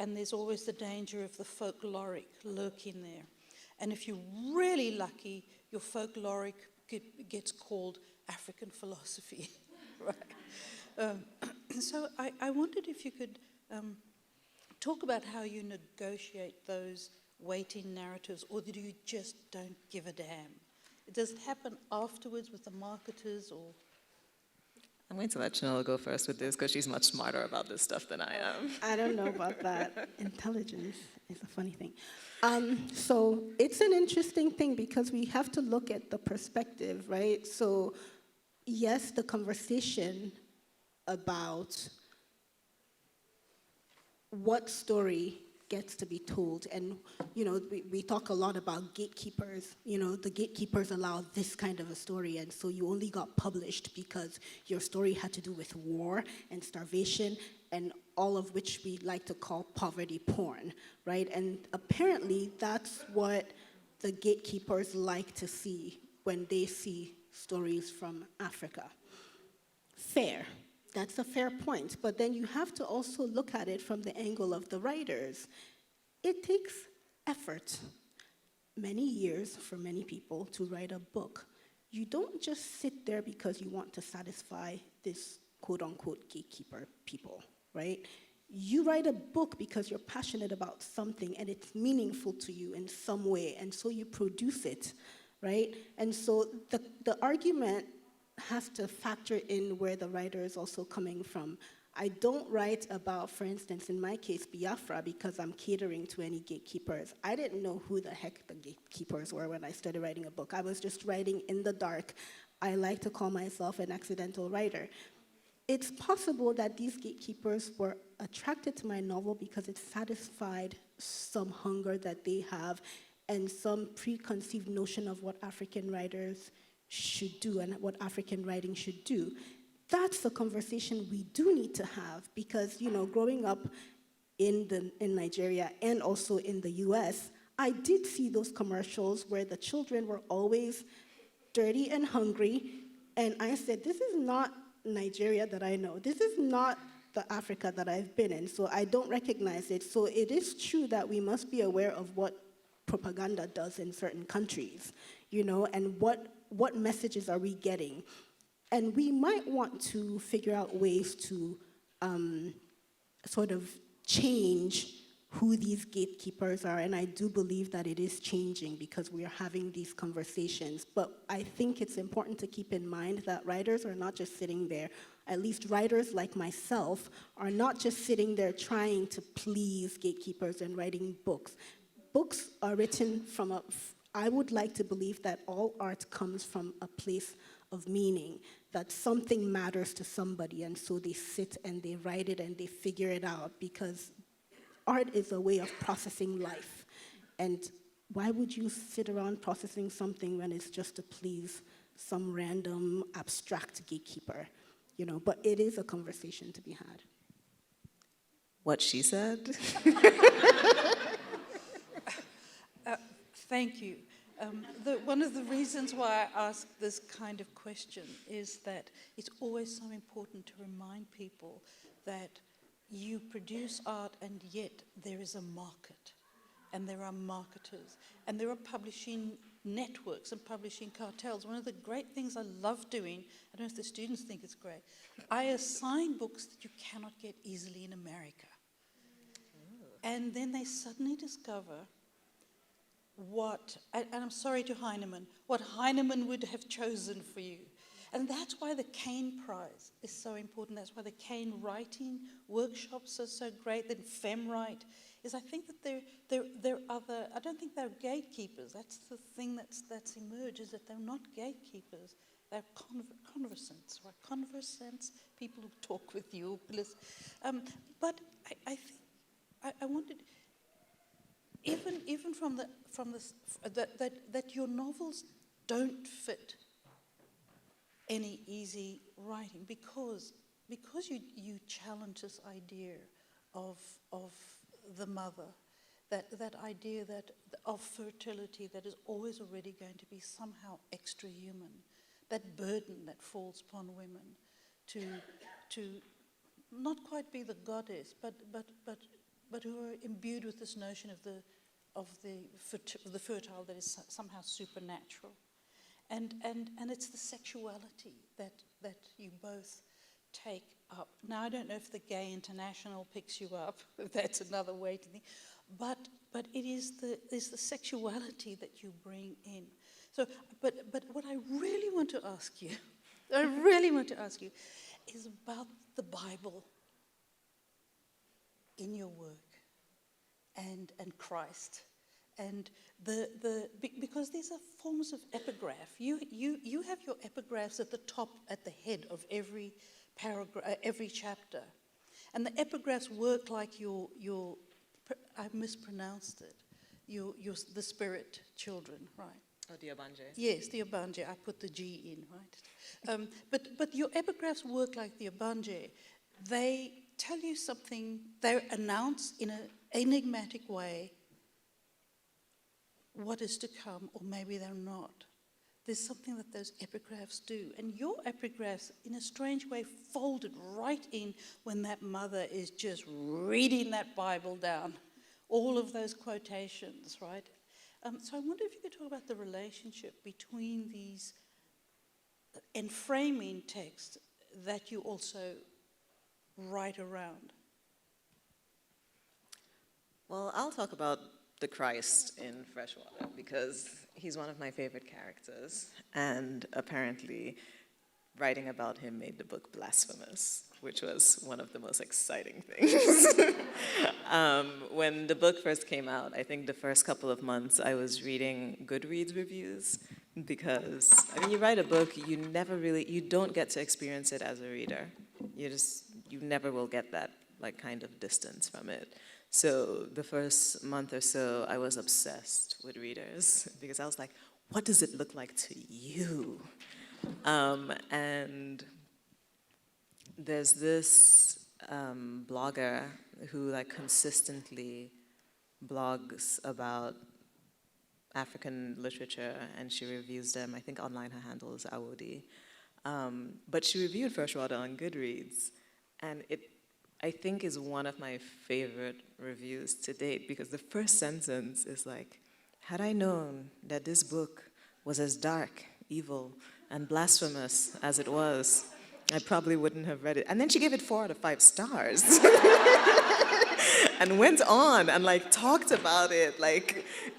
and there's always the danger of the folkloric lurking there. And if you're really lucky, your folkloric gets called African philosophy, right? So I wondered if you could talk about how you negotiate those waiting narratives, or do you just don't give a damn? Does it happen afterwards with the marketers, or? I'm going to let Chinelo go first with this because she's much smarter about this stuff than I am. I don't know about that. Intelligence is a funny thing. So it's an interesting thing because we have to look at the perspective, right? So yes, the conversation about what story gets to be told. And, we talk a lot about gatekeepers. The gatekeepers allow this kind of a story, and so you only got published because your story had to do with war and starvation, and all of which we like to call poverty porn, right? And apparently that's what the gatekeepers like to see when they see stories from Africa. Fair. That's a fair point, but then you have to also look at it from the angle of the writers. It takes effort, many years for many people to write a book. You don't just sit there because you want to satisfy this quote-unquote gatekeeper people, right? You write a book because you're passionate about something and it's meaningful to you in some way, and so you produce it, right? And so the argument has to factor in where the writer is also coming from. I don't write about, for instance, in my case, Biafra, because I'm catering to any gatekeepers. I didn't know who the heck the gatekeepers were when I started writing a book. I was just writing in the dark. I like to call myself an accidental writer. It's possible that these gatekeepers were attracted to my novel because it satisfied some hunger that they have and some preconceived notion of what African writers should do and what African writing should do. That's the conversation we do need to have because, growing up in Nigeria and also in the US, I did see those commercials where the children were always dirty and hungry, and I said, this is not Nigeria that I know. This is not the Africa that I've been in, so I don't recognize it. So it is true that we must be aware of what propaganda does in certain countries, and what messages are we getting. And we might want to figure out ways to sort of change who these gatekeepers are, and I do believe that it is changing because we are having these conversations. But I think it's important to keep in mind that writers are not just sitting there, at least writers like myself are not just sitting there trying to please gatekeepers and writing books. Books are written from I would like to believe that all art comes from a place of meaning, that something matters to somebody, and so they sit and they write it and they figure it out, because art is a way of processing life. And why would you sit around processing something when it's just to please some random abstract gatekeeper? But it is a conversation to be had. What she said. Thank you. One of the reasons why I ask this kind of question is that it's always so important to remind people that you produce art and yet there is a market and there are marketers and there are publishing networks and publishing cartels. One of the great things I love doing, I don't know if the students think it's great, I assign books that you cannot get easily in America. And then they suddenly discover and I'm sorry to Heinemann, what Heinemann would have chosen for you. And that's why the Kane Prize is so important. That's why the Kane writing workshops are so great. Then FemWrite is, I think that they're other, I don't think they're gatekeepers. That's the thing that's emerged, is that they're not gatekeepers. They're conversants, right? Conversants, people who talk with you. But I think I wanted, even from that your novels don't fit any easy writing because you challenge this idea of the mother, that idea of fertility that is always already going to be somehow extra human, that burden that falls upon women to not quite be the goddess, but who are imbued with this notion of the fertile that is somehow supernatural. And it's the sexuality that you both take up. Now, I don't know if the Gay International picks you up, if that's another way to think, but it is the sexuality that you bring in. So, but what I really want to ask you, is about the Bible in your work and Christ. And because these are forms of epigraph. You have your epigraphs at the top, at the head of every paragraph, every chapter, and the epigraphs work like your I mispronounced it. The spirit children, right? Oh, the Obanje. Yes, the Obanje. I put the G in, right? But your epigraphs work like the Obanje. They tell you something. They announce in an enigmatic way what is to come, or maybe they're not. there's something that those epigraphs do. And your epigraphs, in a strange way, folded right in when that mother is just reading that Bible down. All of those quotations, right? So I wonder if you could talk about the relationship between these enframing texts that you also write around. Well, I'll talk about the Christ in Freshwater because he's one of my favorite characters, and apparently writing about him made the book blasphemous, which was one of the most exciting things. When the book first came out, I think the first couple of months I was reading Goodreads reviews because, I mean, you write a book, you don't get to experience it as a reader. You never will get that kind of distance from it. So the first month or so, I was obsessed with readers because I was like, what does it look like to you? And there's this blogger who consistently blogs about African literature, and she reviews them. I think online her handle is Awodi. But she reviewed Freshwater on Goodreads, and it, I think, is one of my favorite reviews to date because the first sentence is like, had I known that this book was as dark, evil, and blasphemous as it was, I probably wouldn't have read it. And then she gave it 4 out of 5 stars. And went on and talked about it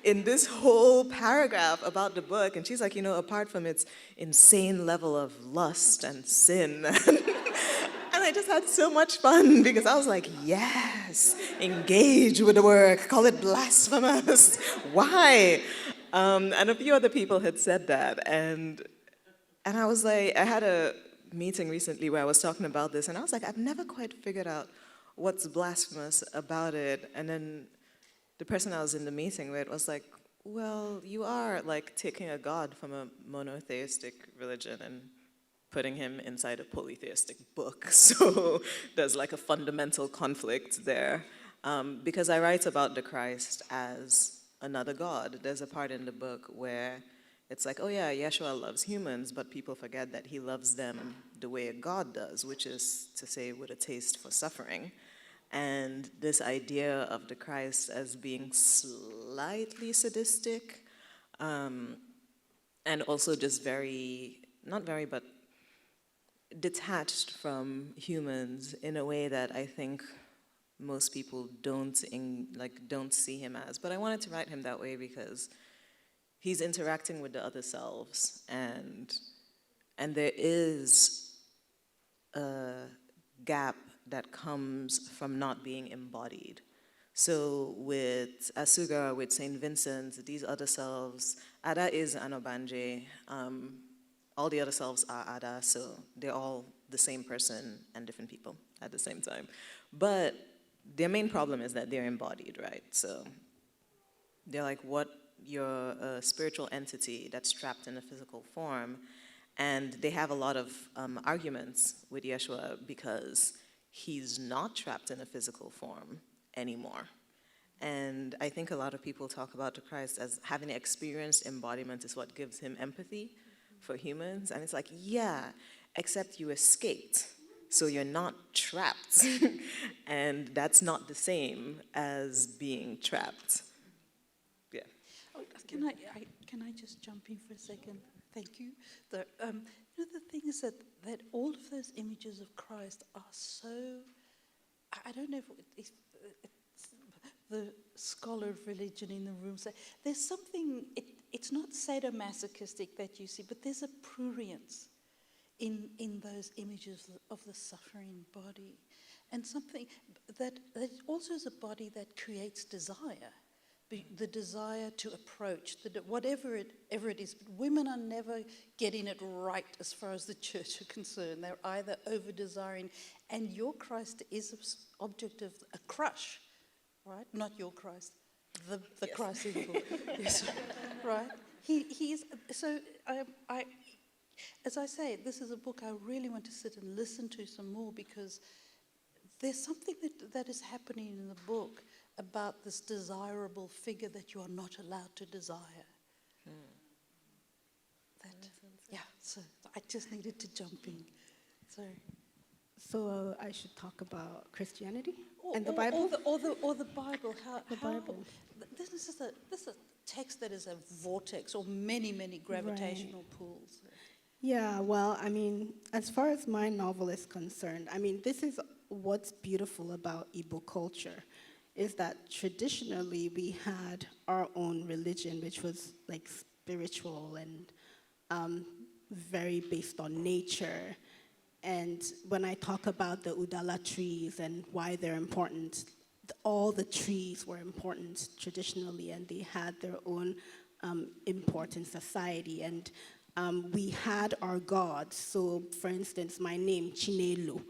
in this whole paragraph about the book. And she's like, apart from its insane level of lust and sin, and I just had so much fun because I was like, yes, engage with the work, call it blasphemous. Why? And a few other people had said that. And I was like, I had a meeting recently where I was talking about this, and I was like, I've never quite figured out what's blasphemous about it. And then the person I was in the meeting with was like, well, you are taking a god from a monotheistic religion and putting him inside a polytheistic book. So there's a fundamental conflict there. Because I write about the Christ as another God. There's a part in the book where it's like, oh yeah, Yeshua loves humans, but people forget that he loves them the way a God does, which is to say with a taste for suffering. And this idea of the Christ as being slightly sadistic, and also just not very, but detached from humans in a way that I think most people don't see him as. But I wanted to write him that way because he's interacting with the other selves, and there is a gap that comes from not being embodied. So with Asuga, with St. Vincent, these other selves, Ada is Anobanje, all the other selves are Ada, so they're all the same person and different people at the same time. But their main problem is that they're embodied, right? So they're like, you're a spiritual entity that's trapped in a physical form, and they have a lot of arguments with Yeshua because he's not trapped in a physical form anymore. And I think a lot of people talk about the Christ as having experienced embodiment is what gives him empathy for humans. And it's like, yeah, except you escaped. So you're not trapped. And that's not the same as being trapped. Yeah. Oh, can I just jump in for a second? Thank you. The thing is that all of those images of Christ are so, I don't know if it's the scholar of religion in the room say, there's something, it's not sadomasochistic that you see, but there's a prurience in those images of the suffering body. And something that also is a body that creates desire. The desire to approach, whatever it is. But women are never getting it right as far as the church are concerned. They're either over-desiring, and your Christ is an object of a crush, right? Not your Christ, the yes. Christ in the book. Yes, right? He's so. As I say, this is a book I really want to sit and listen to some more because there's something that is happening in the book about this desirable figure that you are not allowed to desire. So I just needed to jump in. Sorry. So I should talk about Christianity Or, and the or- Bible? or the Bible. The Bible. This is a text that is a vortex or many gravitational pulls. Yeah, well, I mean, as far as my novel is concerned, I mean, this is what's beautiful about Igbo culture, is that traditionally we had our own religion, which was like spiritual and very based on nature. And when I talk about the Udala trees and why they're important, all the trees were important traditionally, and they had their own import in society. And we had our gods. So, for instance, my name, Chinelo.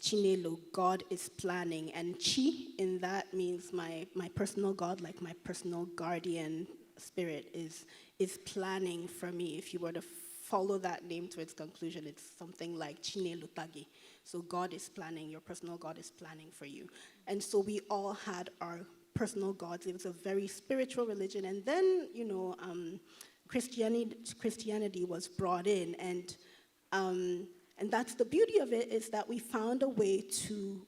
Chinelo, God is planning. And Chi, in that means my personal God, like my personal guardian spirit, is planning for me. If you were to follow that name to its conclusion, it's something like Chinelo Tagi. So God is planning, your personal God is planning for you. And so we all had our personal gods. It was a very spiritual religion. And then, Christianity was brought in, and that's the beauty of it, is that we found a way to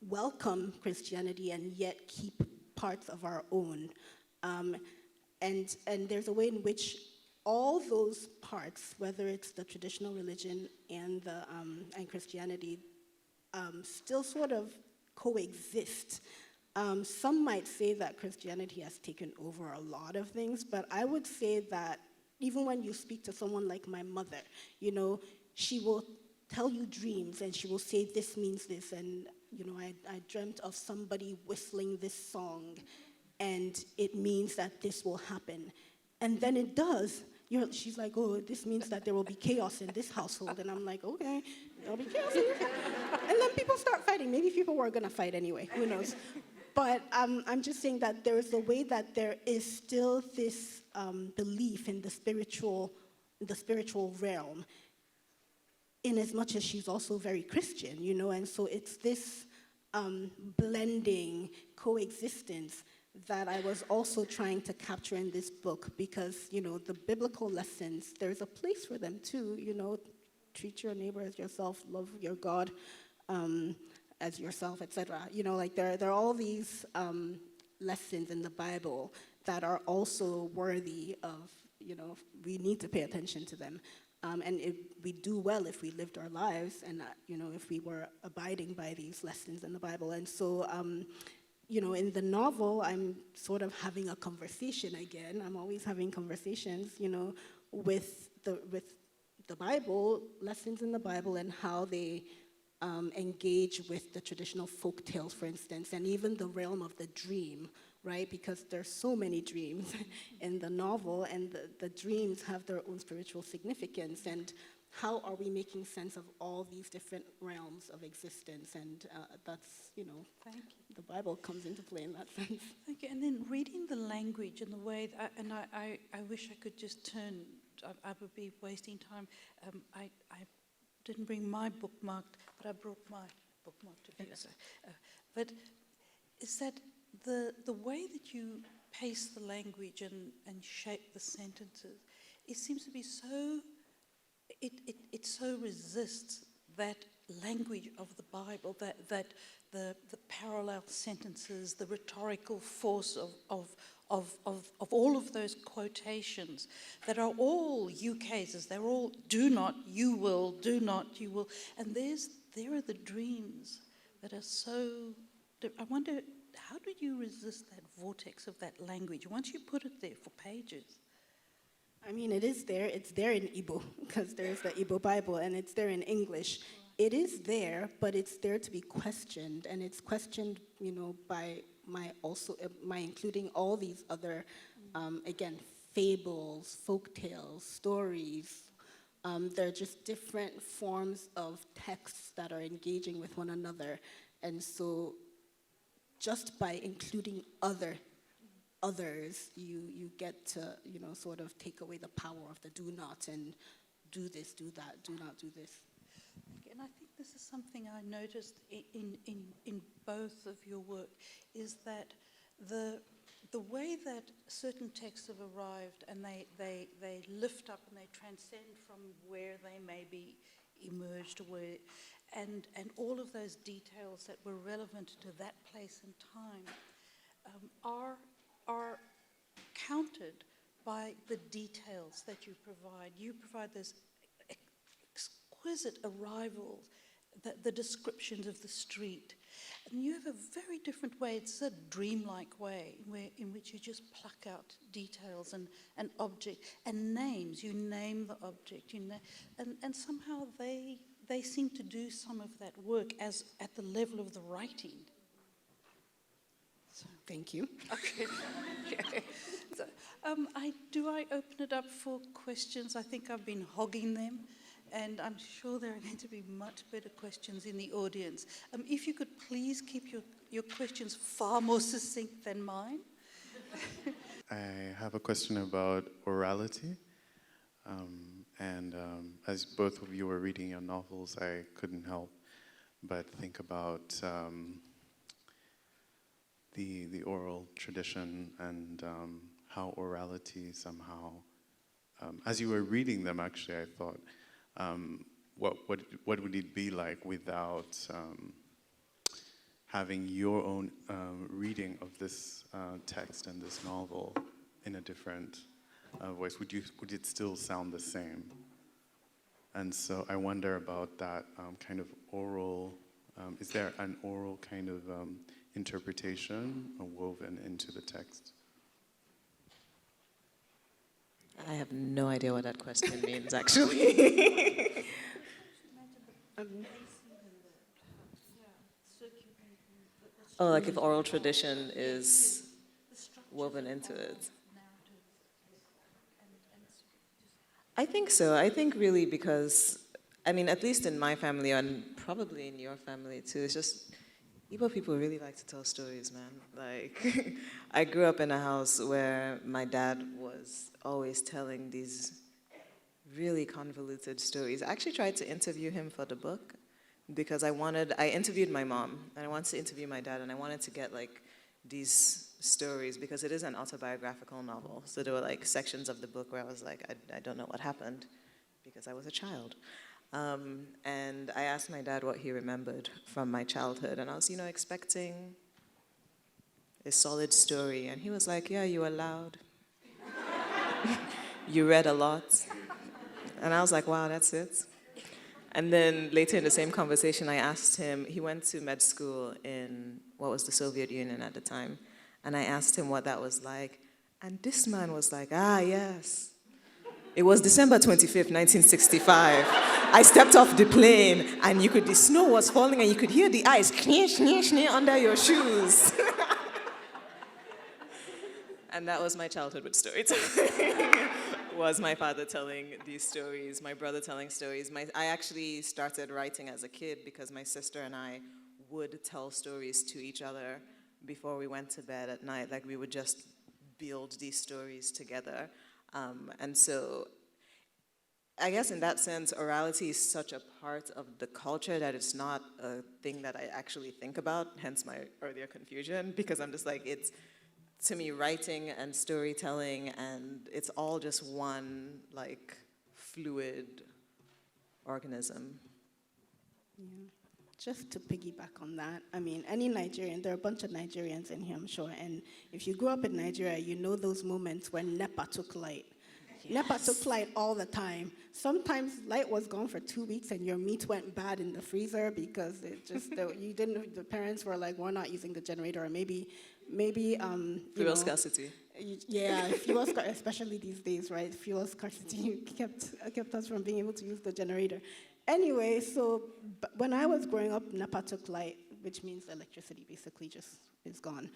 welcome Christianity and yet keep parts of our own. And there's a way in which all those parts, whether it's the traditional religion and Christianity, still sort of coexist. Some might say that Christianity has taken over a lot of things, but I would say that even when you speak to someone like my mother, she will tell you dreams and she will say this means this, and I dreamt of somebody whistling this song and it means that this will happen. And then it does. She's like, oh, this means that there will be chaos in this household. And I'm like, okay, there'll be chaos in this household. And then people start fighting. Maybe people were going to fight anyway. Who knows? But I'm just saying that there is a way that there is still this belief in the spiritual realm, in as much as she's also very Christian, and so it's this blending coexistence that I was also trying to capture in this book, because, the biblical lessons, there's a place for them too, treat your neighbor as yourself, love your God as yourself, etc. There are all these lessons in the Bible that are also worthy of, we need to pay attention to them. And we do well if we lived our lives and, if we were abiding by these lessons in the Bible. And so, in the novel, I'm sort of having a conversation again. I'm always having conversations, with the Bible, lessons in the Bible, and how they engage with the traditional folk tales, for instance, and even the realm of the dream, right? Because there's so many dreams in the novel, and the dreams have their own spiritual significance. And how are we making sense of all these different realms of existence? And that's, Thank you. the Bible comes into play in that sense. Thank you. And then reading the language and the way, I wish I could just turn, I would be wasting time. I didn't bring my bookmarked, but I brought my bookmark to do so. But is that the way that you pace the language and shape the sentences, it seems to be so, it so resists that language of the Bible, that the parallel sentences, the rhetorical force of all of those quotations that are all UKs, they're all do not, you will, do not, you will. And there are the dreams that are so, I wonder, how do you resist that vortex of that language once you put it there for pages? I mean, it is there. It's there in Igbo, because there's the Igbo Bible, and it's there in English. It is there, but it's there to be questioned, and it's questioned, by my including all these other, again, fables, folk tales, stories. They're just different forms of texts that are engaging with one another, and so just by including others, you get to, sort of take away the power of the do not, and do this, do that, do not do this. And I think this is something I noticed in both of your work, is that the the way that certain texts have arrived and they lift up and they transcend from where they may be emerged, and all of those details that were relevant to that place and time are countered by the details that you provide. You provide those exquisite arrivals, the descriptions of the street. And you have a very different way, it's a dreamlike way, in which you just pluck out details and object and names. You name the object, and somehow they seem to do some of that work as at the level of the writing. So, Thank you. okay. Okay. So, I open it up for questions? I think I've been hogging them, and I'm sure there are going to be much better questions in the audience. If you could please keep your questions far more succinct than mine. I have a question about orality. As both of you were reading your novels, I couldn't help but think about the oral tradition and how orality somehow, as you were reading them, actually, I thought, what would it be like without having your own reading of this text and this novel in a different voice? Would it still sound the same? And so I wonder about that kind of oral. Is there an oral kind of interpretation woven into the text? I have no idea what that question means, actually. Oh, like if oral tradition is woven into it. I think so. I think really because, I mean, at least in my family and probably in your family too, it's just Igbo people really like to tell stories, man. Like, I grew up in a house where my dad was always telling these really convoluted stories. I actually tried to interview him for the book because I interviewed my mom, and I wanted to interview my dad, and I wanted to get like these stories because it is an autobiographical novel. So there were like sections of the book where I was like, I don't know what happened because I was a child. And I asked my dad what he remembered from my childhood, and I was, expecting a solid story, and he was like, yeah, you were loud. You read a lot. And I was like, wow, that's it. And then later in the same conversation, I asked him, he went to med school in what was the Soviet Union at the time, and I asked him what that was like, and this man was like, yes. It was December 25th, 1965. I stepped off the plane, and the snow was falling, and you could hear the ice under your shoes. And that was my childhood with storytelling. Was my father telling these stories, my brother telling stories. I actually started writing as a kid because my sister and I would tell stories to each other before we went to bed at night. Like, we would just build these stories together. And so I guess in that sense, orality is such a part of the culture that it's not a thing that I actually think about, hence my earlier confusion, because I'm just like, it's, to me, writing and storytelling, and it's all just one, like, fluid organism. Yeah. Just to piggyback on that, I mean, any Nigerian, there are a bunch of Nigerians in here, I'm sure, and if you grew up in Nigeria, you know those moments when NEPA took light. Yes. NEPA took light all the time. Sometimes light was gone for 2 weeks and your meat went bad in the freezer because it just, the parents were like, we're not using the generator, or maybe fuel scarcity. Yeah, fuel scarcity, especially these days, right? Fuel scarcity kept us from being able to use the generator. Anyway, so when I was growing up, NEPA took light, which means electricity basically just is gone.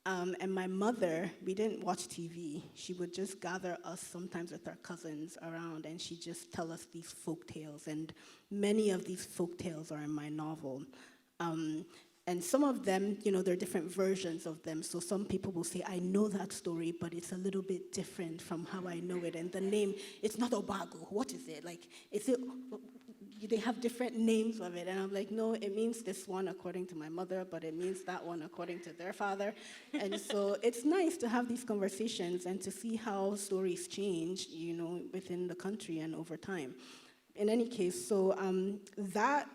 And my mother, we didn't watch TV. She would just gather us sometimes with our cousins around, and she'd just tell us these folk tales. And many of these folk tales are in my novel. And some of them, there are different versions of them. So some people will say, I know that story, but it's a little bit different from how I know it. And the name, it's not Obago. What is it? Like, is it they have different names of it. And I'm like, no, it means this one according to my mother, but it means that one according to their father. And so it's nice to have these conversations and to see how stories change, within the country and over time. In any case, so that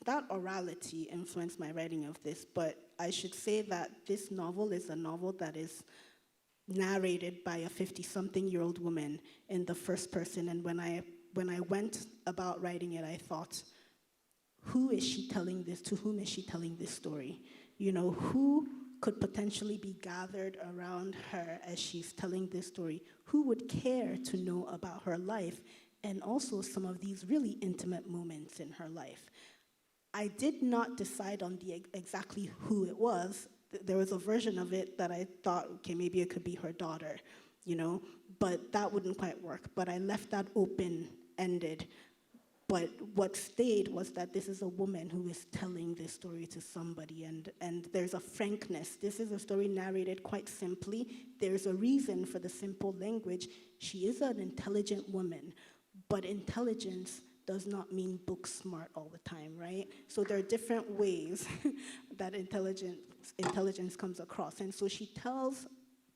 orality influenced my writing of this, but I should say that this novel is a novel that is narrated by a 50-something-year-old woman in the first person. And when I went about writing it, I thought, who is she telling this to? Whom is she telling this story? Who could potentially be gathered around her as she's telling this story? Who would care to know about her life and also some of these really intimate moments in her life? I did not decide on exactly who it was. There was a version of it that I thought, okay, maybe it could be her daughter, but that wouldn't quite work. But I left that open-ended. But what stayed was that this is a woman who is telling this story to somebody, and there's a frankness. This is a story narrated quite simply. There's a reason for the simple language. She is an intelligent woman, but intelligence does not mean book smart all the time, right? So there are different ways that intelligence comes across. And so she tells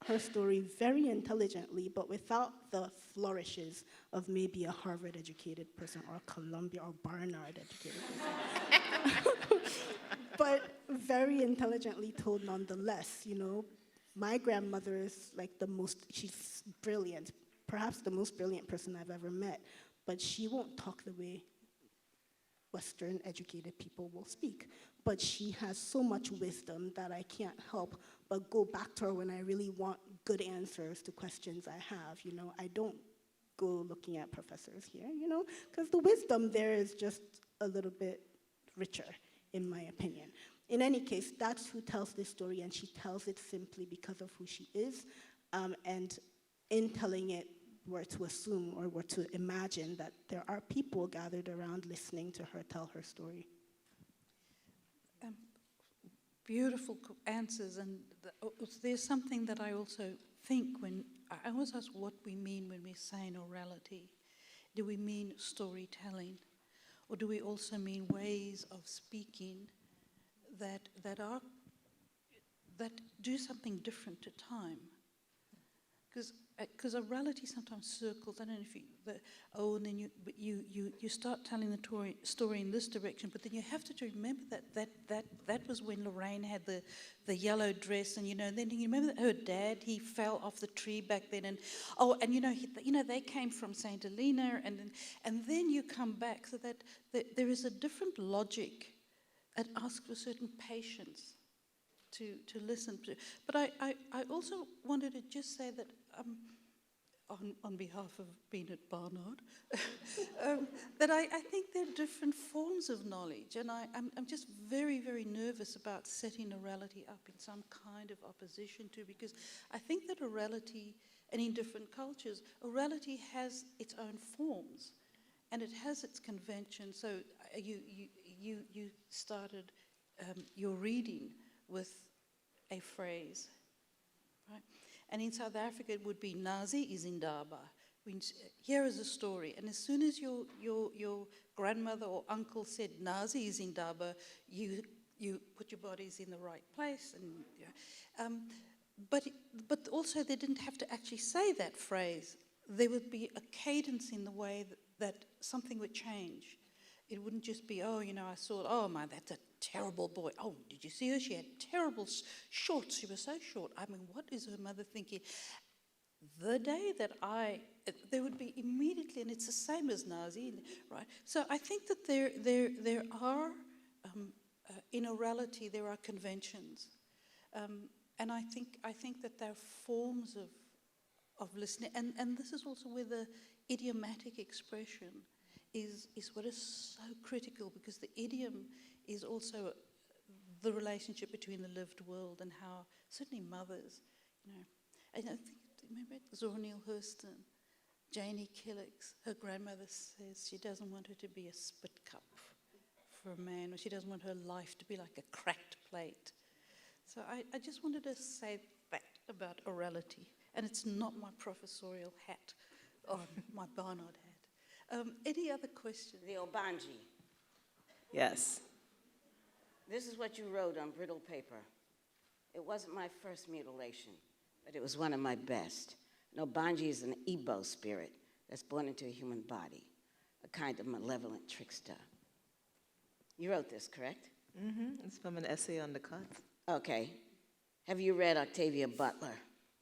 her story very intelligently, but without the flourishes of maybe a Harvard-educated person or a Columbia or Barnard-educated person. But very intelligently told nonetheless, My grandmother is like she's brilliant, perhaps the most brilliant person I've ever met. But she won't talk the way Western educated people will speak. But she has so much wisdom that I can't help but go back to her when I really want good answers to questions I have. I don't go looking at professors here, because the wisdom there is just a little bit richer, in my opinion. In any case, that's who tells this story, and she tells it simply because of who she is. And in telling it, were to assume or were to imagine that there are people gathered around listening to her tell her story. Beautiful answers, and there's something that I also think when I always ask what we mean when we say orality. Do we mean storytelling, or do we also mean ways of speaking that do something different to time? Because orality sometimes circles. I don't know if and then you start telling the story in this direction, but then you have to remember that was when Lorraine had the yellow dress, and then you remember that her dad, he fell off the tree back then, and they came from Saint Helena, and then you come back, so that there is a different logic. It asks for certain patience to listen to. But I also wanted to just say that on behalf of Bernard Barnard, that I think there are different forms of knowledge, and I'm just very, very nervous about setting orality up in some kind of opposition to, because I think that orality, and in different cultures, orality has its own forms, and it has its conventions. So you started your reading with a phrase, right? And in South Africa, it would be Nazi is indaba. Here is a story, and as soon as your grandmother or uncle said Nazi is indaba, you put your bodies in the right place, and but also they didn't have to actually say that phrase. There would be a cadence in the way that something would change. It wouldn't just be, I saw, that's a terrible boy. Oh, did you see her? She had terrible shorts. She was so short. I mean, what is her mother thinking? The day that there would be immediately, and it's the same as Nazi, right? So I think that there are, in orality, there are conventions. And I think that there are forms of listening. And this is also where the idiomatic expression is what is so critical, because the idiom is also the relationship between the lived world and how certainly mothers, And I think, remember Zora Neale Hurston, Janie Killick's, her grandmother says she doesn't want her to be a spit cup for a man, or she doesn't want her life to be like a cracked plate. So I just wanted to say that about orality. And it's not my professorial hat on my Barnard hat. Any other questions? The Obanji. Yes. This is what you wrote on brittle paper. It wasn't my first mutilation, but it was one of my best. No, Banji is an Igbo spirit that's born into a human body, a kind of malevolent trickster. You wrote this, correct? Mm-hmm. It's from an essay on the cuts. Okay. Have you read Octavia Butler?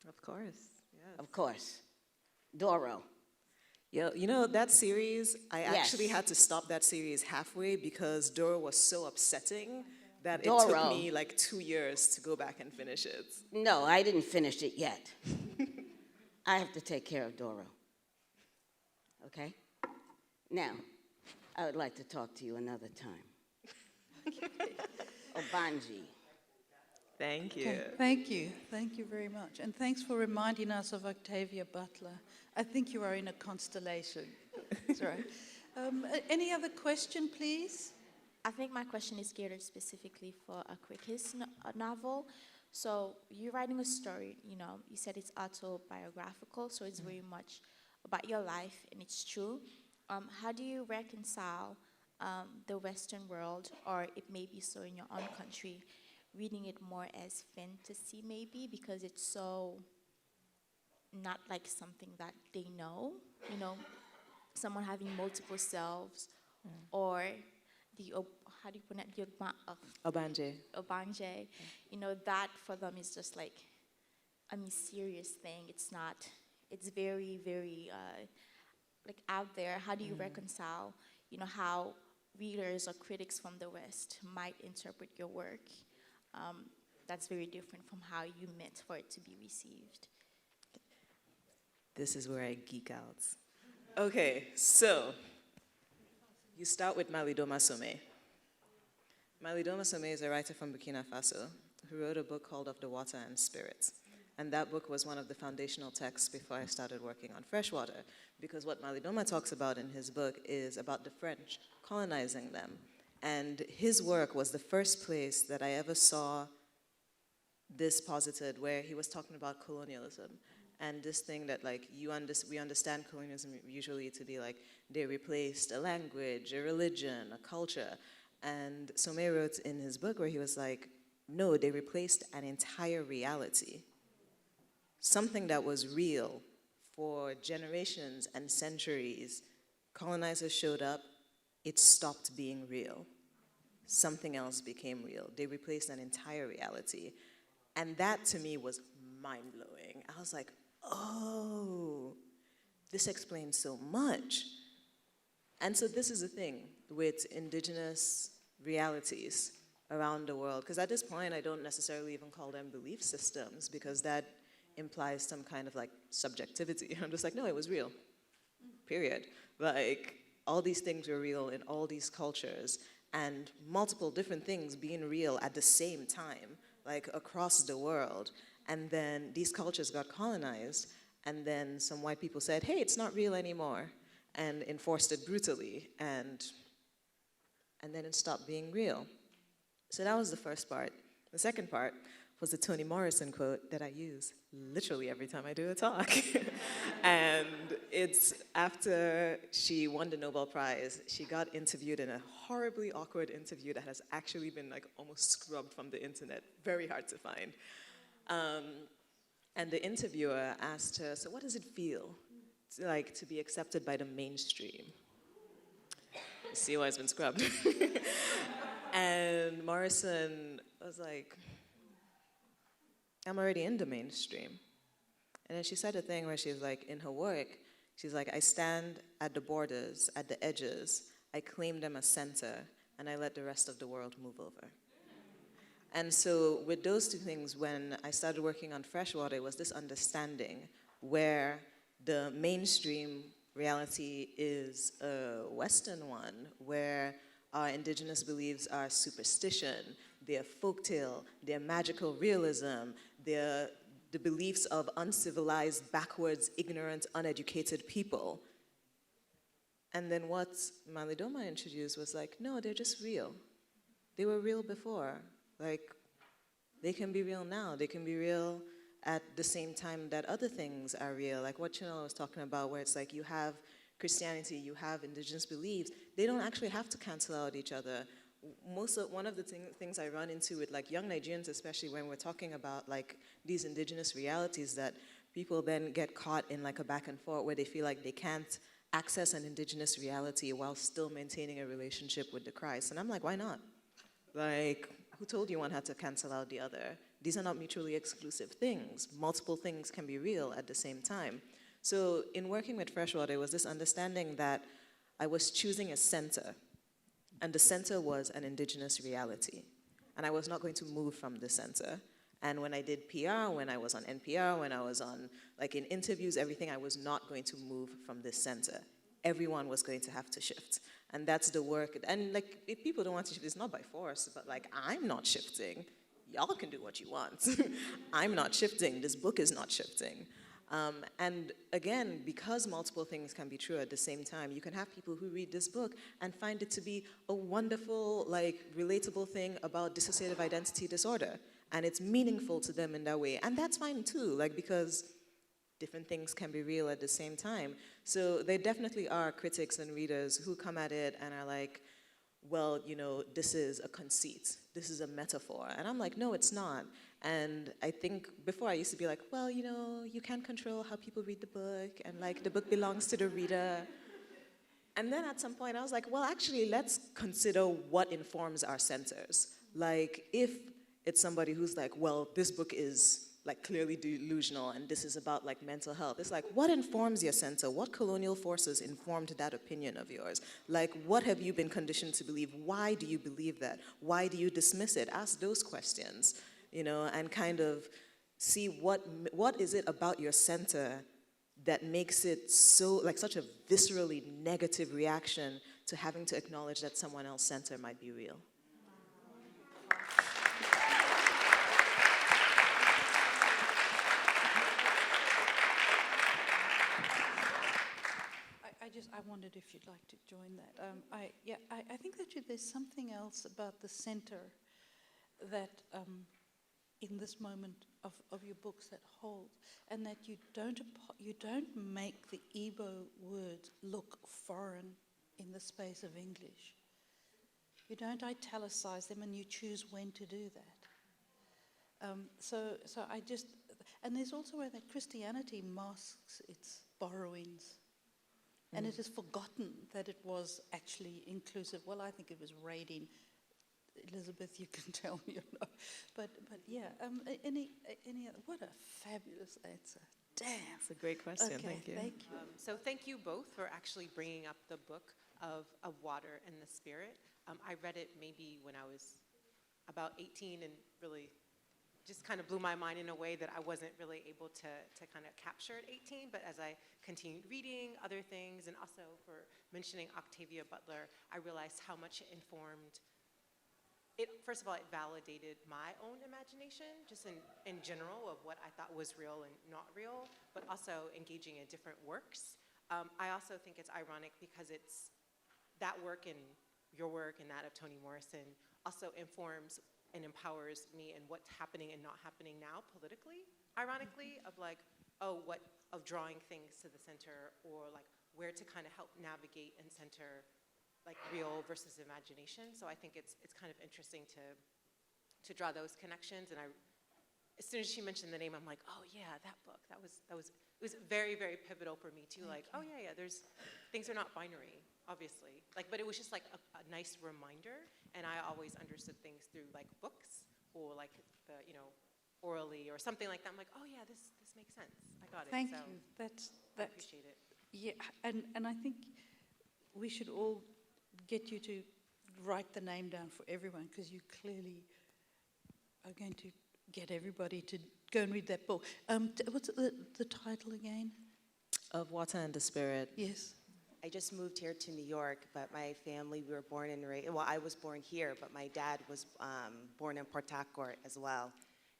Of course. Yes. Of course. Doro. You know, that series, I Yes. actually had to stop that series halfway because Dora was so upsetting that it Doro. took me like 2 years to go back and finish it. No, I didn't finish it yet. I have to take care of Doro. Okay? Now, I would like to talk to you another time. Obanji. Thank you. Okay, thank you. Thank you very much. And thanks for reminding us of Octavia Butler. I think you are in a constellation. That's right. Any other question, please? I think my question is geared specifically for Akwaeke's novel. So you're writing a story, you know, you said it's autobiographical, so it's very much about your life and it's true. How do you reconcile the Western world, or it may be so in your own country, reading it more as fantasy maybe because it's so not like something that they know, you know, someone having multiple selves, or the, how do you pronounce it, Obanje. Obanje, you know, that for them is just like a mysterious thing. It's not, it's very, very like out there. How do you reconcile, you know, how readers or critics from the West might interpret your work? That's very different from how you meant for it to be received. This is where I geek out. Okay, so you start with Malidoma Somé. Malidoma Somé is a writer from Burkina Faso who wrote a book called Of the Water and Spirit. And that book was one of the foundational texts before I started working on Freshwater, because what Malidoma talks about in his book is about the French colonizing them. And his work was the first place that I ever saw this posited, where he was talking about colonialism. And this thing that, like, we understand colonialism usually to be like, they replaced a language, a religion, a culture. And Somé wrote in his book where he was like, no, they replaced an entire reality. Something that was real for generations and centuries. Colonizers showed up, it stopped being real. Something else became real. They replaced an entire reality. And that to me was mind-blowing. I was like, oh, this explains so much. And so this is the thing with indigenous realities around the world, because at this point I don't necessarily even call them belief systems, because that implies some kind of like subjectivity. I'm just like, no, it was real, period. Like, all these things were real in all these cultures, and multiple different things being real at the same time, like across the world. And then these cultures got colonized, and then some white people said, hey, it's not real anymore, and enforced it brutally, and then it stopped being real. So that was the first part. The second part was the Toni Morrison quote that I use literally every time I do a talk. And it's after she won the Nobel Prize, she got interviewed in a horribly awkward interview that has actually been like almost scrubbed from the internet, very hard to find. And the interviewer asked her, so what does it feel to be accepted by the mainstream? You see why it's been scrubbed. And Morrison was like, I'm already in the mainstream. And then she said a thing where she was like, in her work, she's like, I stand at the borders, at the edges, I claim them as center, and I let the rest of the world move over. And so with those two things, when I started working on Freshwater, it was this understanding where the mainstream reality is a Western one, where our indigenous beliefs are superstition, they're folktale, they're magical realism, they're the beliefs of uncivilized, backwards, ignorant, uneducated people. And then what Malidoma introduced was like, no, they're just real. They were real before. Like, they can be real now. They can be real at the same time that other things are real. Like what Chinelo was talking about, where it's like you have Christianity, you have indigenous beliefs. They don't actually have to cancel out each other. one of the things I run into with like young Nigerians, especially when we're talking about like these indigenous realities, that people then get caught in like a back and forth where they feel like they can't access an indigenous reality while still maintaining a relationship with the Christ. And I'm like, why not? Like, who told you one had to cancel out the other? These are not mutually exclusive things. Multiple things can be real at the same time. So in working with Freshwater, there was this understanding that I was choosing a center, and the center was an indigenous reality. And I was not going to move from the center. And when I did PR, when I was on NPR, when I was on, like in interviews, everything, I was not going to move from this center. Everyone was going to have to shift. And that's the work. And like, if people don't want to shift, it's not by force, but like, I'm not shifting. Y'all can do what you want. I'm not shifting. This book is not shifting. And again, because multiple things can be true at the same time, you can have people who read this book and find it to be a wonderful, like, relatable thing about dissociative identity disorder. And it's meaningful to them in that way. And that's fine too, like, because different things can be real at the same time. So there definitely are critics and readers who come at it and are like, well, you know, this is a conceit. This is a metaphor. And I'm like, no, it's not. And I think before I used to be like, well, you know, you can't control how people read the book, and like the book belongs to the reader. And then at some point I was like, well, actually, let's consider what informs our centers. Like, if it's somebody who's like, well, this book is like clearly delusional and this is about like mental health. It's like, what informs your center? What colonial forces informed that opinion of yours? Like, what have you been conditioned to believe? Why do you believe that? Why do you dismiss it? Ask those questions, you know, and kind of see what is it about your center that makes it so, like, such a viscerally negative reaction to having to acknowledge that someone else's center might be real. I wondered if you'd like to join that. I think that there's something else about the center that, in this moment of your books, that holds, and that you don't make the Igbo words look foreign in the space of English. You don't italicize them, and you choose when to do that. So I just, and there's also where that Christianity masks its borrowings. And it is forgotten that it was actually inclusive. Well, I think it was raiding. Elizabeth, you can tell me or not. But yeah, any other? What a fabulous answer. Damn. It's a great question, Okay, thank you. Thank you. So thank you both for actually bringing up the book of Water and the Spirit. I read it maybe when I was about 18 and really just kind of blew my mind in a way that I wasn't really able to kind of capture at 18, but as I continued reading other things, and also for mentioning Octavia Butler, I realized how much it informed it. First of all, it validated my own imagination, just in general, of what I thought was real and not real, but also engaging in different works. I also think it's ironic because it's that work and your work and that of Toni Morrison also informs and empowers me in what's happening and not happening now politically, ironically, of like, of drawing things to the center, or like where to kind of help navigate and center like real versus imagination. So I think it's kind of interesting to draw those connections. And as soon as she mentioned the name, I'm like, oh yeah, that book, it was very, very pivotal for me too. Like, oh yeah, things are not binary, obviously. Like, but it was just like a nice reminder. And I always understood things through like books or like the, you know, orally or something like that. I'm like, oh yeah, this makes sense. I got it. Thank so you. I appreciate it. Yeah, and I think we should all get you to write the name down for everyone, because you clearly are going to get everybody to go and read that book. What's the title again? Of Water and the Spirit. Yes. I just moved here to New York, but my family, we were born and raised, well, I was born here, but my dad was born in Port Harcourt as well.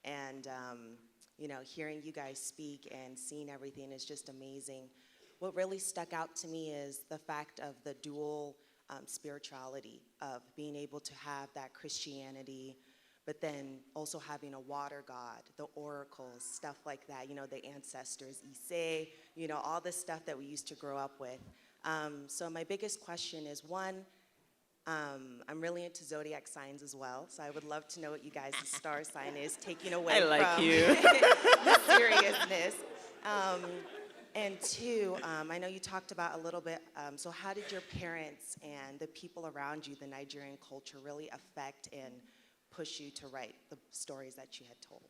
And, you know, hearing you guys speak and seeing everything is just amazing. What really stuck out to me is the fact of the dual spirituality of being able to have that Christianity, but then also having a water god, the oracles, stuff like that, you know, the ancestors, Ise, you know, all the stuff that we used to grow up with. So my biggest question is, one, I'm really into zodiac signs as well, so I would love to know what you guys' star sign is, taking away I like from you. the seriousness. And two, I know you talked about a little bit, so how did your parents and the people around you, the Nigerian culture, really affect and push you to write the stories that you had told?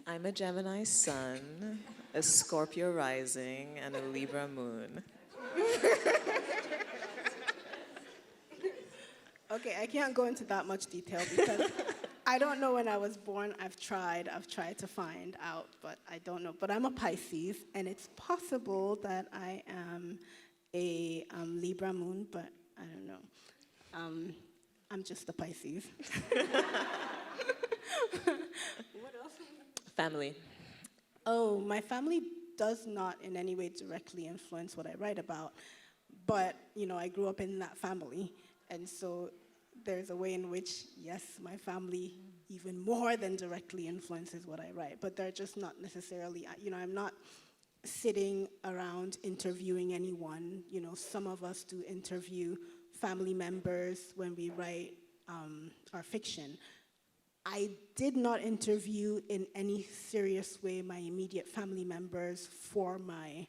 I'm a Gemini sun, a Scorpio rising, and a Libra moon. Okay, I can't go into that much detail because I don't know when I was born. I've tried to find out, but I don't know. But I'm a Pisces, and it's possible that I am a Libra moon, but I don't know. I'm just a Pisces. What else? Family. Oh, my family does not in any way directly influence what I write about, but, I grew up in that family, and so there's a way in which, yes, my family even more than directly influences what I write, but they're just not necessarily, I'm not sitting around interviewing anyone. Some of us do interview family members when we write our fiction. I did not interview in any serious way my immediate family members for my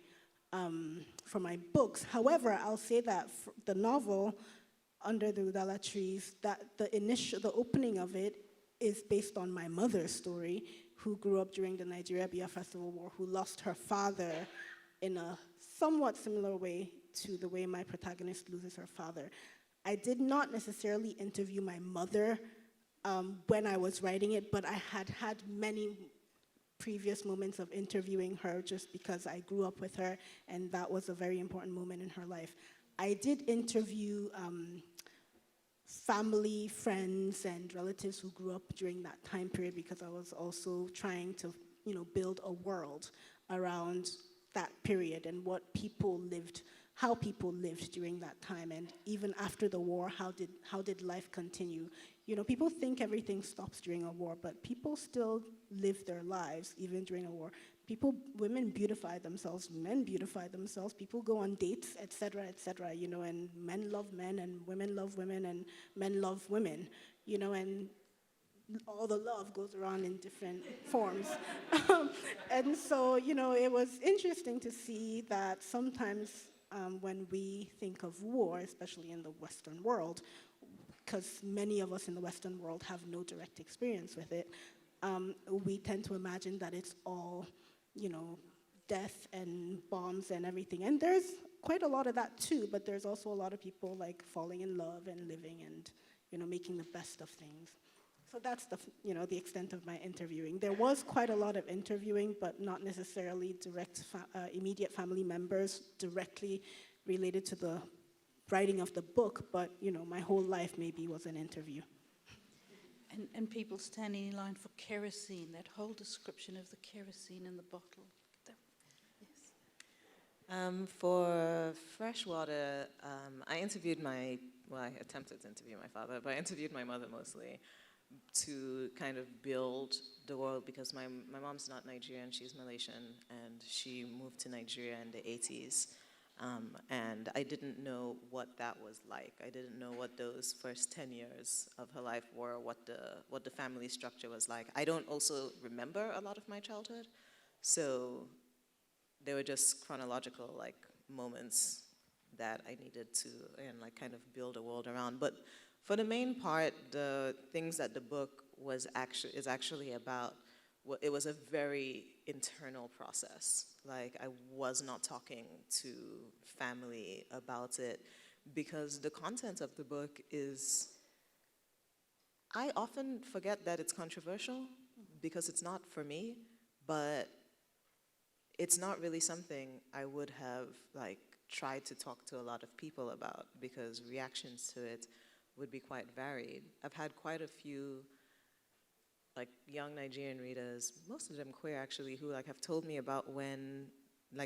books. However, I'll say that the novel, Under the Udala Trees, that the opening of it is based on my mother's story, who grew up during the Nigeria-Biafra Civil War, who lost her father in a somewhat similar way to the way my protagonist loses her father. I did not necessarily interview my mother when I was writing it, but I had many previous moments of interviewing her just because I grew up with her, and that was a very important moment in her life. I did interview family, friends, and relatives who grew up during that time period because I was also trying to, build a world around that period and how people lived during that time, and even after the war, how did life continue? People think everything stops during a war, but people still live their lives even during a war. Women beautify themselves, men beautify themselves, people go on dates, etc., and men love men, and women love women, and men love women, and all the love goes around in different forms. And so, it was interesting to see that sometimes when we think of war, especially in the Western world, because many of us in the Western world have no direct experience with it, we tend to imagine that it's all, death and bombs and everything. And there's quite a lot of that too, but there's also a lot of people like falling in love and living and, making the best of things. So that's the extent of my interviewing. There was quite a lot of interviewing, but not necessarily immediate family members directly related to the writing of the book, but my whole life maybe was an interview. And people standing in line for kerosene, that whole description of the kerosene in the bottle. Yes. For Freshwater, I attempted to interview my father, but I interviewed my mother mostly to kind of build the world because my mom's not Nigerian, she's Malaysian, and she moved to Nigeria in the 80s. And I didn't know what that was like. I didn't know what those first 10 years of her life were, what the family structure was like. I don't also remember a lot of my childhood, so they were just chronological moments that I needed to kind of build a world around. But for the main part, the things that the book is actually about, it was a very internal process. I was not talking to family about it because the content of the book is, I often forget that it's controversial because it's not for me, but it's not really something I would have tried to talk to a lot of people about because reactions to it would be quite varied. I've had quite a few young Nigerian readers, most of them queer actually, who have told me about when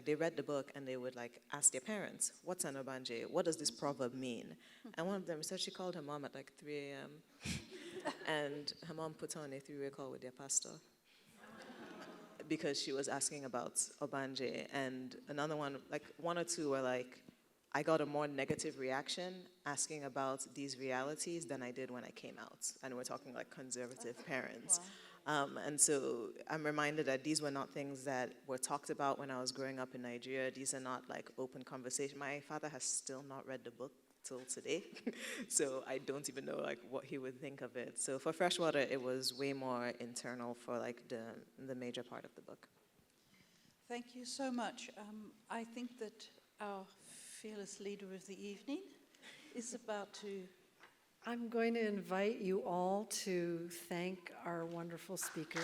they read the book and they would ask their parents, what's an obanje? What does this proverb mean? And one of them said she called her mom at 3 a.m. and her mom put on a 3-way call with their pastor. because she was asking about Obanje, and another one, like one or two were like, I got a more negative reaction asking about these realities than I did when I came out. And we're talking like conservative parents. And so I'm reminded that these were not things that were talked about when I was growing up in Nigeria. These are not like open conversation. My father has still not read the book till today. So I don't even know like what he would think of it. So for Freshwater, it was way more internal for like the major part of the book. Thank you so much. I think that our fearless leader of the evening is about to... I'm going to invite you all to thank our wonderful speakers.